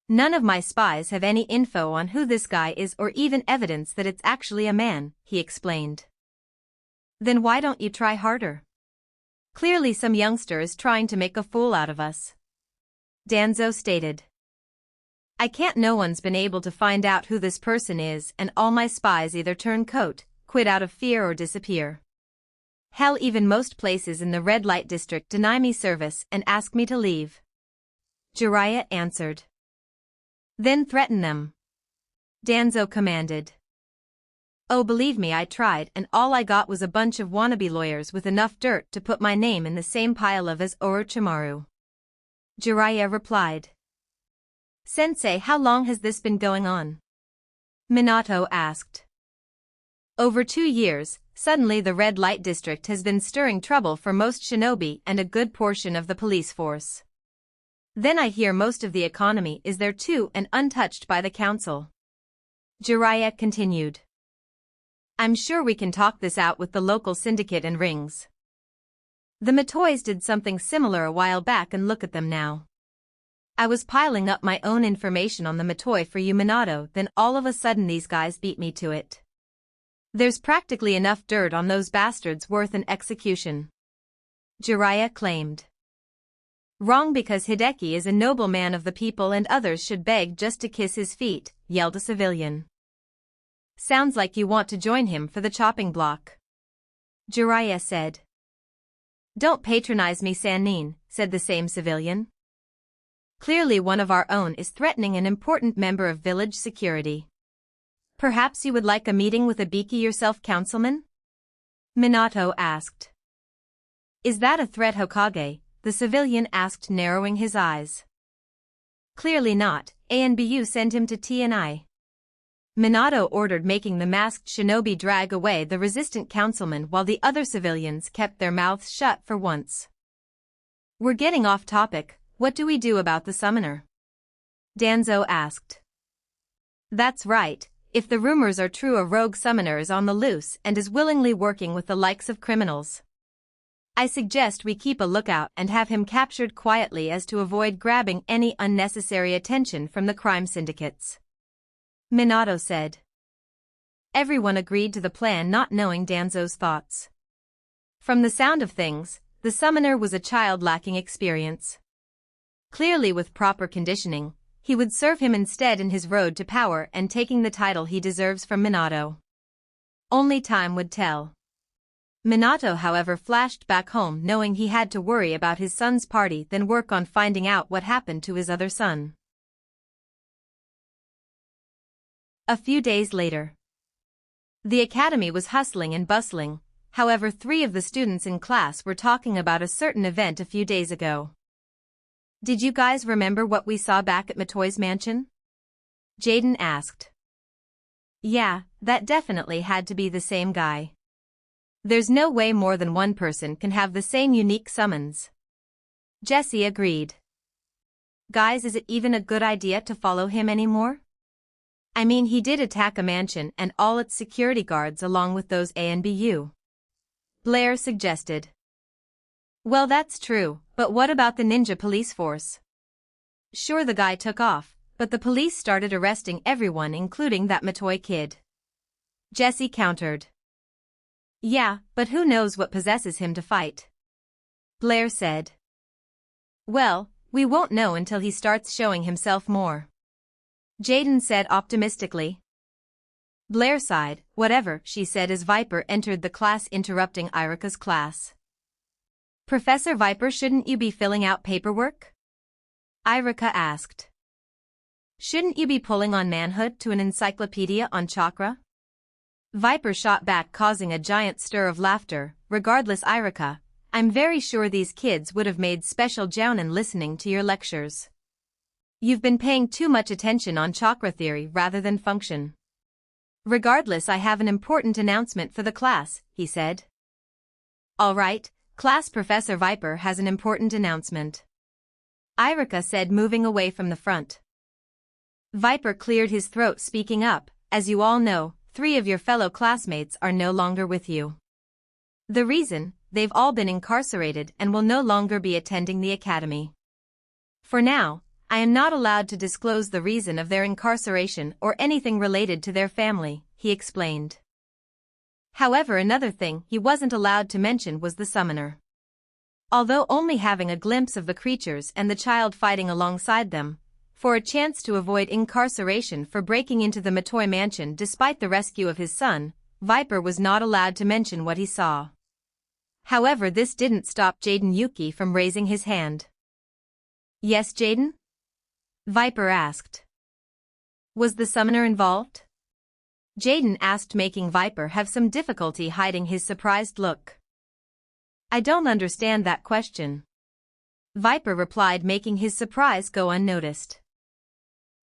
None of my spies have any info on who this guy is or even evidence that it's actually a man, he explained. Then why don't you try harder? Clearly some youngster is trying to make a fool out of us. Danzo stated. I can't. No one's been able to find out who this person is, and all my spies either turn coat, quit out of fear or disappear. Hell, even most places in the Red Light District deny me service and ask me to leave. Jiraiya answered. Then threaten them. Danzo commanded. Oh, believe me, I tried, and all I got was a bunch of wannabe lawyers with enough dirt to put my name in the same pile of as Orochimaru. Jiraiya replied. Sensei, how long has this been going on? Minato asked. Over 2 years. Suddenly the Red Light District has been stirring trouble for most shinobi and a good portion of the police force. Then I hear most of the economy is there too and untouched by the council. Jiraiya continued. I'm sure we can talk this out with the local syndicate and rings. The Matoys did something similar a while back, and look at them now. I was piling up my own information on the Matoy for you, Minato, then all of a sudden these guys beat me to it. There's practically enough dirt on those bastards worth an execution. Jiraiya claimed. Wrong, because Hideki is a noble man of the people and others should beg just to kiss his feet, yelled a civilian. Sounds like you want to join him for the chopping block. Jiraiya said. Don't patronize me, Sannin, said the same civilian. Clearly one of our own is threatening an important member of village security. Perhaps you would like a meeting with Ibiki yourself, councilman? Minato asked. Is that a threat, Hokage? The civilian asked, narrowing his eyes. Clearly not. ANBU send him to TNI. Minato ordered, making the masked shinobi drag away the resistant councilman while the other civilians kept their mouths shut for once. We're getting off topic. What do we do about the summoner? Danzo asked. That's right. If the rumors are true, a rogue summoner is on the loose and is willingly working with the likes of criminals. I suggest we keep a lookout and have him captured quietly as to avoid grabbing any unnecessary attention from the crime syndicates. Minato said. Everyone agreed to the plan, not knowing Danzo's thoughts. From the sound of things, the summoner was a child lacking experience. Clearly, with proper conditioning, he would serve him instead in his road to power and taking the title he deserves from Minato. Only time would tell. Minato, however, flashed back home, knowing he had to worry about his son's party then work on finding out what happened to his other son. A few days later. The academy was hustling and bustling, however 3 of the students in class were talking about a certain event a few days ago. Did you guys remember what we saw back at Matoy's mansion? Jaden asked. Yeah, that definitely had to be the same guy. There's no way more than one person can have the same unique summons. Jesse agreed. Guys, is it even a good idea to follow him anymore? I mean, he did attack a mansion and all its security guards along with those ANBU. Blair suggested. Well, that's true, but what about the ninja police force? Sure, the guy took off, but the police started arresting everyone, including that Matoy kid. Jesse countered. Yeah, but who knows what possesses him to fight? Blair said. Well, we won't know until he starts showing himself more. Jaden said optimistically. Blair sighed. Whatever, she said as Viper entered the class, interrupting Irika's class. Professor Viper, shouldn't you be filling out paperwork? Irika asked. Shouldn't you be pulling on manhood to an encyclopedia on chakra? Viper shot back, causing a giant stir of laughter. Regardless, Irika, I'm very sure these kids would have made special jounin listening to your lectures. You've been paying too much attention on chakra theory rather than function. Regardless, I have an important announcement for the class, he said. All right, class, Professor Viper has an important announcement, Irika said, moving away from the front. Viper cleared his throat, speaking up. As you all know, 3 of your fellow classmates are no longer with you. The reason, they've all been incarcerated and will no longer be attending the academy. For now, I am not allowed to disclose the reason of their incarceration or anything related to their family, he explained. However, another thing he wasn't allowed to mention was the summoner. Although only having a glimpse of the creatures and the child fighting alongside them, for a chance to avoid incarceration for breaking into the Matoi mansion despite the rescue of his son, Viper was not allowed to mention what he saw. However, this didn't stop Jaden Yuki from raising his hand. Yes, Jaden? Viper asked. Was the summoner involved? Jaden asked, making Viper have some difficulty hiding his surprised look. I don't understand that question, Viper replied, making his surprise go unnoticed.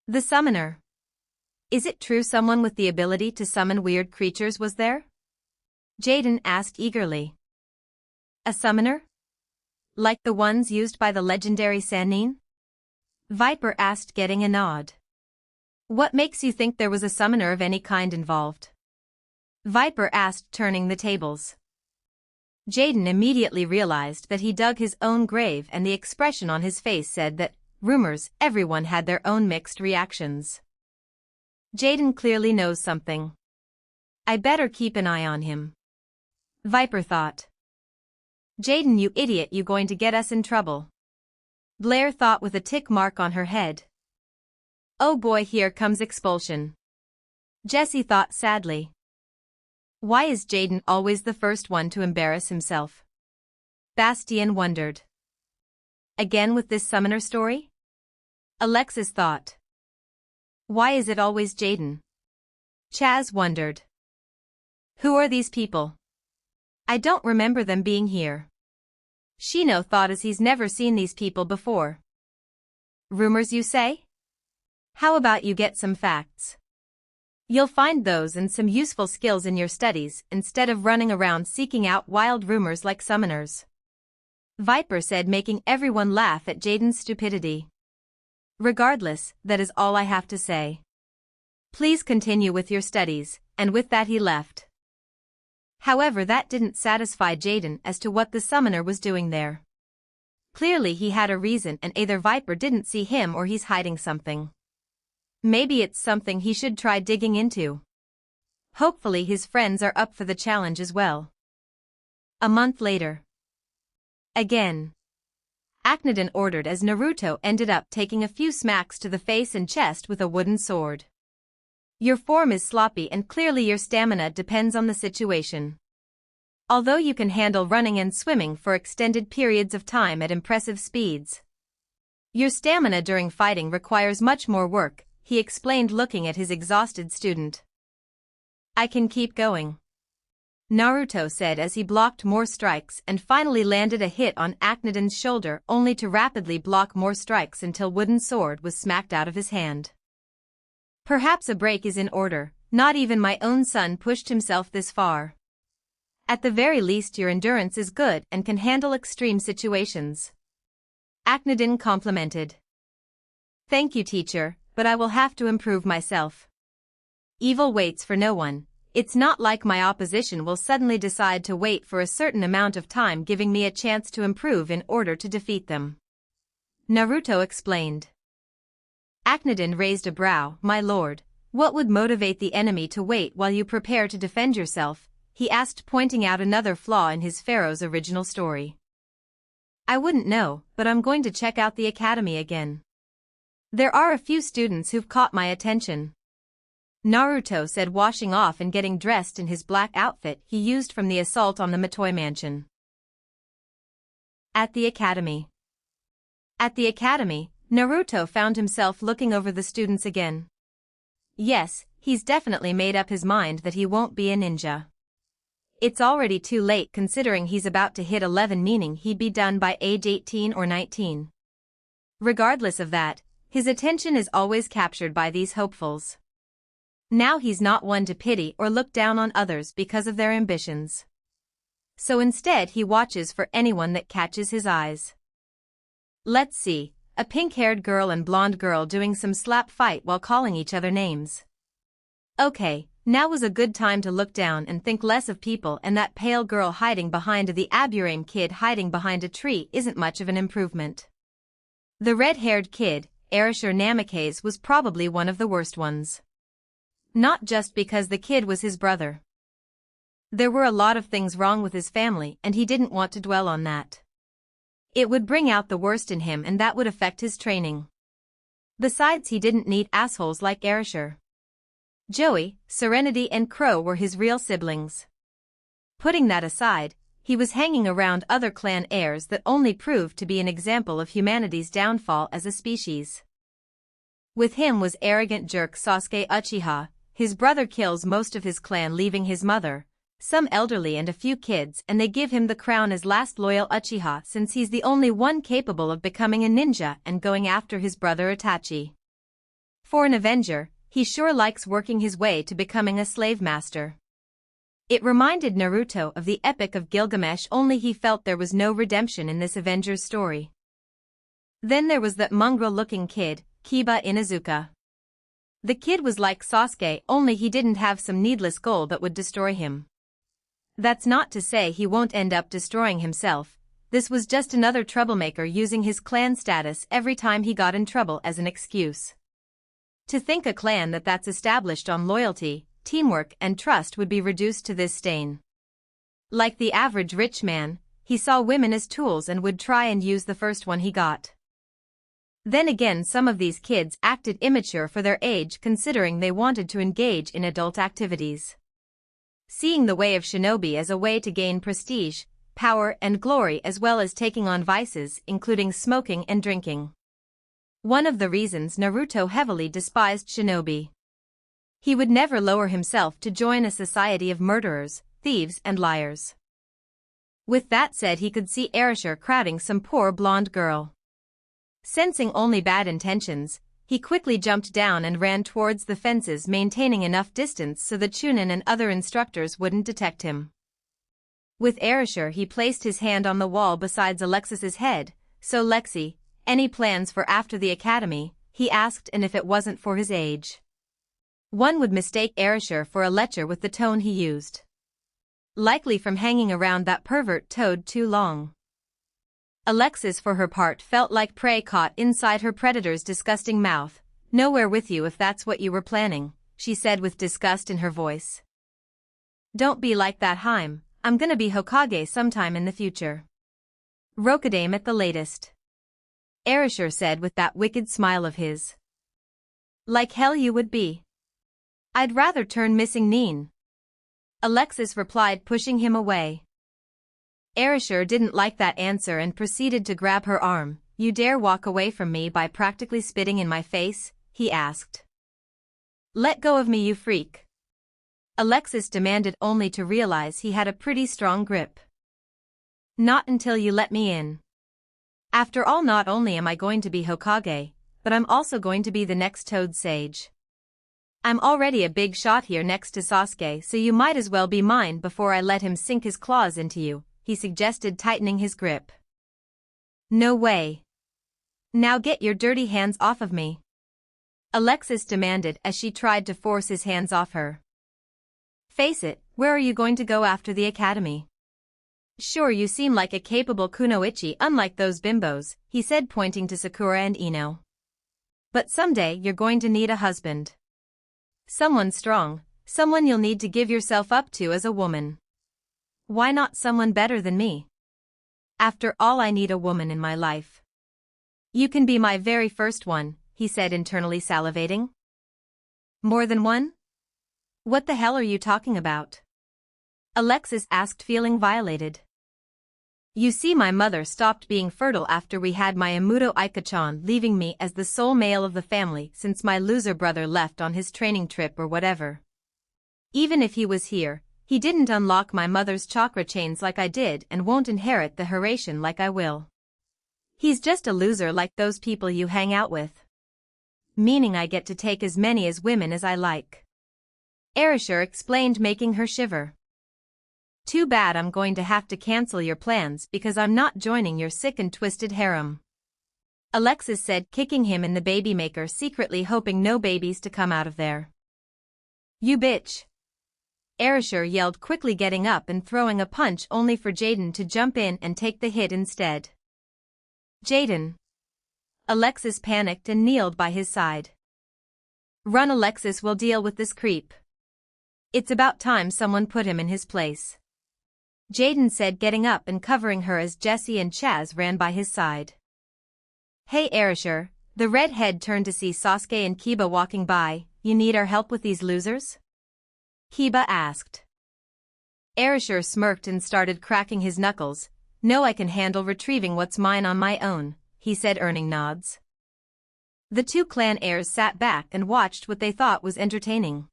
The summoner. Is it true someone with the ability to summon weird creatures was there? Jaden asked eagerly. A summoner? Like the ones used by the legendary Sannin? Viper asked, getting a nod. What makes you think there was a summoner of any kind involved? Viper asked, turning the tables. Jaden immediately realized that he dug his own grave, and the expression on his face said that, rumors, everyone had their own mixed reactions. Jaden clearly knows something. I better keep an eye on him, Viper thought. Jaden, you idiot, you going to get us in trouble, Blair thought with a tick mark on her head. Oh boy, here comes expulsion, Jessie thought sadly. Why is Jaden always the first one to embarrass himself? Bastien wondered. Again with this summoner story? Alexis thought. Why is it always Jaden? Chaz wondered. Who are these people? I don't remember them being here. Shino thought, as he's never seen these people before. Rumors, you say? How about you get some facts? You'll find those and some useful skills in your studies instead of running around seeking out wild rumors like summoners, Viper said, making everyone laugh at Jaden's stupidity. Regardless, that is all I have to say. Please continue with your studies, and with that he left. However, that didn't satisfy Jaden as to what the summoner was doing there. Clearly he had a reason, and either Viper didn't see him or he's hiding something. Maybe it's something he should try digging into. Hopefully his friends are up for the challenge as well. A month later. Again. Akhenaten ordered as Naruto ended up taking a few smacks to the face and chest with a wooden sword. Your form is sloppy and clearly your stamina depends on the situation. Although you can handle running and swimming for extended periods of time at impressive speeds, your stamina during fighting requires much more work, he explained, looking at his exhausted student. I can keep going, Naruto said as he blocked more strikes and finally landed a hit on Akhenaten's shoulder, only to rapidly block more strikes until wooden sword was smacked out of his hand. Perhaps a break is in order, not even my own son pushed himself this far. At the very least your endurance is good and can handle extreme situations, Akhenaten complimented. Thank you, teacher, but I will have to improve myself. Evil waits for no one. It's not like my opposition will suddenly decide to wait for a certain amount of time, giving me a chance to improve in order to defeat them, Naruto explained. Akhenaten raised a brow. My lord, what would motivate the enemy to wait while you prepare to defend yourself? He asked, pointing out another flaw in his Pharaoh's original story. I wouldn't know, but I'm going to check out the academy again. There are a few students who've caught my attention, Naruto said, washing off and getting dressed in his black outfit he used from the assault on the Matoi mansion. At the academy. At the academy, Naruto found himself looking over the students again. Yes, he's definitely made up his mind that he won't be a ninja. It's already too late considering he's about to hit 11, meaning he'd be done by age 18 or 19. Regardless of that, his attention is always captured by these hopefuls. Now he's not one to pity or look down on others because of their ambitions. So instead he watches for anyone that catches his eyes. Let's see, a pink-haired girl and blonde girl doing some slap fight while calling each other names. Okay, now was a good time to look down and think less of people, and that pale girl hiding behind the Aburame kid hiding behind a tree isn't much of an improvement. The red-haired kid, Erasure Namikaze, was probably one of the worst ones. Not just because the kid was his brother. There were a lot of things wrong with his family and he didn't want to dwell on that. It would bring out the worst in him and that would affect his training. Besides, he didn't need assholes like Erasure. Joey, Serenity and Crow were his real siblings. Putting that aside, he was hanging around other clan heirs that only proved to be an example of humanity's downfall as a species. With him was arrogant jerk Sasuke Uchiha. His brother kills most of his clan, leaving his mother, some elderly and a few kids, and they give him the crown as last loyal Uchiha since he's the only one capable of becoming a ninja and going after his brother Itachi. For an Avenger, he sure likes working his way to becoming a slave master. It reminded Naruto of the Epic of Gilgamesh, only he felt there was no redemption in this Avenger's story. Then there was that mongrel-looking kid, Kiba Inuzuka. The kid was like Sasuke, only he didn't have some needless goal that would destroy him. That's not to say he won't end up destroying himself. This was just another troublemaker using his clan status every time he got in trouble as an excuse. To think a clan that's established on loyalty, teamwork and trust would be reduced to this stain. Like the average rich man, he saw women as tools and would try and use the first one he got. Then again, some of these kids acted immature for their age considering they wanted to engage in adult activities. Seeing the way of shinobi as a way to gain prestige, power and glory, as well as taking on vices including smoking and drinking. One of the reasons Naruto heavily despised shinobi. He would never lower himself to join a society of murderers, thieves and liars. With that said, he could see Erasure crowding some poor blonde girl. Sensing only bad intentions, he quickly jumped down and ran towards the fences, maintaining enough distance so that Chunin and other instructors wouldn't detect him. With Erasure, he placed his hand on the wall beside Alexis's head. So Lexi, any plans for after the academy? He asked, and if it wasn't for his age, one would mistake Erasure for a lecher with the tone he used. Likely from hanging around that pervert Toad too long. Alexis, for her part, felt like prey caught inside her predator's disgusting mouth. Nowhere with you if that's what you were planning, she said with disgust in her voice. Don't be like that, Haim. I'm gonna be Hokage sometime in the future. Rokudaime at the latest. Erasure said with that wicked smile of his. Like hell you would be. I'd rather turn missing Nin. Alexis replied, pushing him away. Erasure didn't like that answer and proceeded to grab her arm. You dare walk away from me by practically spitting in my face? He asked. Let go of me, you freak. Alexis demanded, only to realize he had a pretty strong grip. Not until you let me in. After all, not only am I going to be Hokage, but I'm also going to be the next Toad Sage. I'm already a big shot here next to Sasuke, so you might as well be mine before I let him sink his claws into you, he suggested, tightening his grip. No way. Now get your dirty hands off of me. Alexis demanded as she tried to force his hands off her. Face it, where are you going to go after the academy? Sure, you seem like a capable kunoichi unlike those bimbos, he said, pointing to Sakura and Ino. But someday you're going to need a husband. Someone strong, someone you'll need to give yourself up to as a woman. Why not someone better than me? After all, I need a woman in my life. You can be my very first one, he said, internally salivating. More than one? What the hell are you talking about? Alexis asked, feeling violated. You see, my mother stopped being fertile after we had my Naruto Ika-chan, leaving me as the sole male of the family since my loser brother left on his training trip or whatever. Even if he was here, he didn't unlock my mother's chakra chains like I did and won't inherit the Hiraishin like I will. He's just a loser like those people you hang out with. Meaning I get to take as many as women as I like. Erasure explained, making her shiver. Too bad, I'm going to have to cancel your plans because I'm not joining your sick and twisted harem. Alexis said, kicking him in the baby maker, secretly hoping no babies to come out of there. You bitch! Erasure yelled, quickly getting up and throwing a punch only for Jaden to jump in and take the hit instead. Jaden! Alexis panicked and kneeled by his side. Run, Alexis, will deal with this creep. It's about time someone put him in his place. Jaden said, getting up and covering her as Jessie and Chaz ran by his side. Hey Erasure, the redhead turned to see Sasuke and Kiba walking by. You need our help with these losers? Kiba asked. Erasure smirked and started cracking his knuckles. No, I can handle retrieving what's mine on my own, he said, earning nods. The two clan heirs sat back and watched what they thought was entertaining.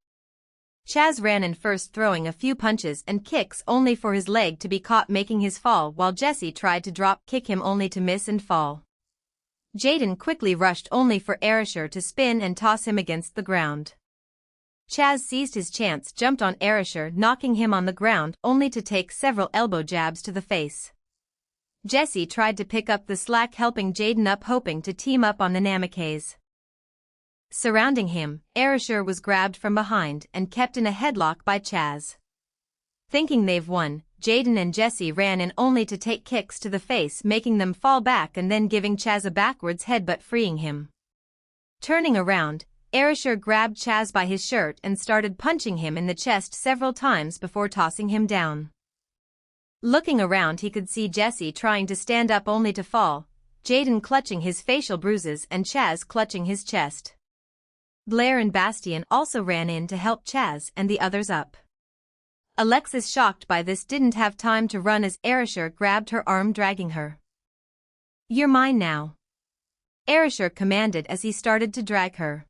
Chaz ran in first, throwing a few punches and kicks only for his leg to be caught making his fall, while Jessie tried to drop kick him only to miss and fall. Jaden quickly rushed only for Erasure to spin and toss him against the ground. Chaz seized his chance, jumped on Erasure, knocking him on the ground only to take several elbow jabs to the face. Jessie tried to pick up the slack, helping Jaden up, hoping to team up on the Namikaze. Surrounding him, Erasure was grabbed from behind and kept in a headlock by Chaz. Thinking they've won, Jaden and Jessie ran in only to take kicks to the face, making them fall back and then giving Chaz a backwards headbutt, freeing him. Turning around, Erasure grabbed Chaz by his shirt and started punching him in the chest several times before tossing him down. Looking around, he could see Jessie trying to stand up only to fall, Jaden clutching his facial bruises and Chaz clutching his chest. Blair and Bastian also ran in to help Chaz and the others up. Alexis, shocked by this, didn't have time to run as Erasure grabbed her arm, dragging her. You're mine now, Erasure commanded as he started to drag her.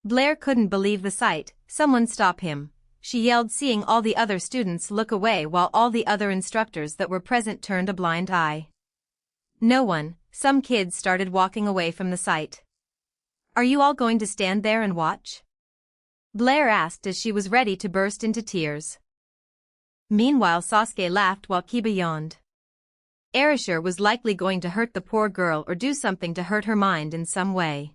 Blair couldn't believe the sight. Someone stop him, she yelled, seeing all the other students look away while all the other instructors that were present turned a blind eye. No one. Some kids started walking away from the sight. Are you all going to stand there and watch? Blair asked as she was ready to burst into tears. Meanwhile, Sasuke laughed while Kiba yawned. Erasure was likely going to hurt the poor girl or do something to hurt her mind in some way.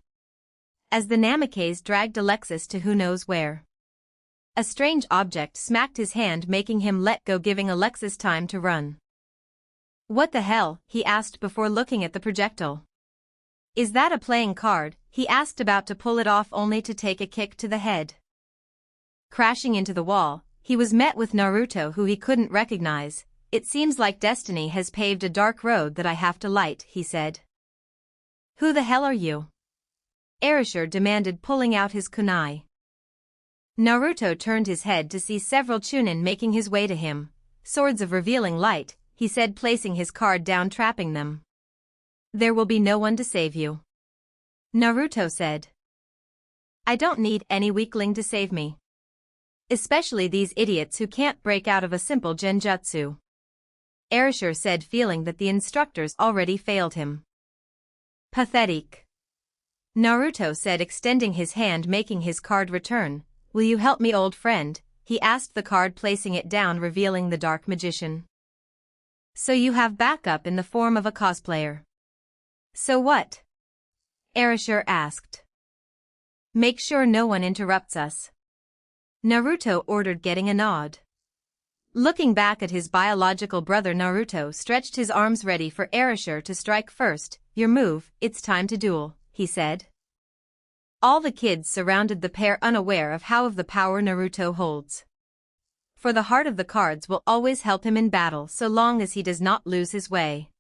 As the Namikaze dragged Alexis to who knows where. A strange object smacked his hand, making him let go, giving Alexis time to run. What the hell? He asked before looking at the projectile. Is that a playing card? He asked, about to pull it off only to take a kick to the head. Crashing into the wall, he was met with Naruto, who he couldn't recognize. It seems like destiny has paved a dark road that I have to light, he said. Who the hell are you? Erasure demanded, pulling out his kunai. Naruto turned his head to see several Chunin making his way to him. Swords of revealing light, he said, placing his card down, trapping them. There will be no one to save you, Naruto said. I don't need any weakling to save me. Especially these idiots who can't break out of a simple genjutsu, Erasure said, feeling that the instructors already failed him. Pathetic, Naruto said, extending his hand, making his card return. Will you help me, old friend? He asked the card, placing it down, revealing the dark magician. So you have backup in the form of a cosplayer. So what? Erasure asked. Make sure no one interrupts us, Naruto ordered, getting a nod. Looking back at his biological brother, Naruto stretched his arms ready for Erasure to strike first. Your move, it's time to duel, he said. All the kids surrounded the pair, unaware of how of the power Naruto holds. For the heart of the cards will always help him in battle so long as he does not lose his way.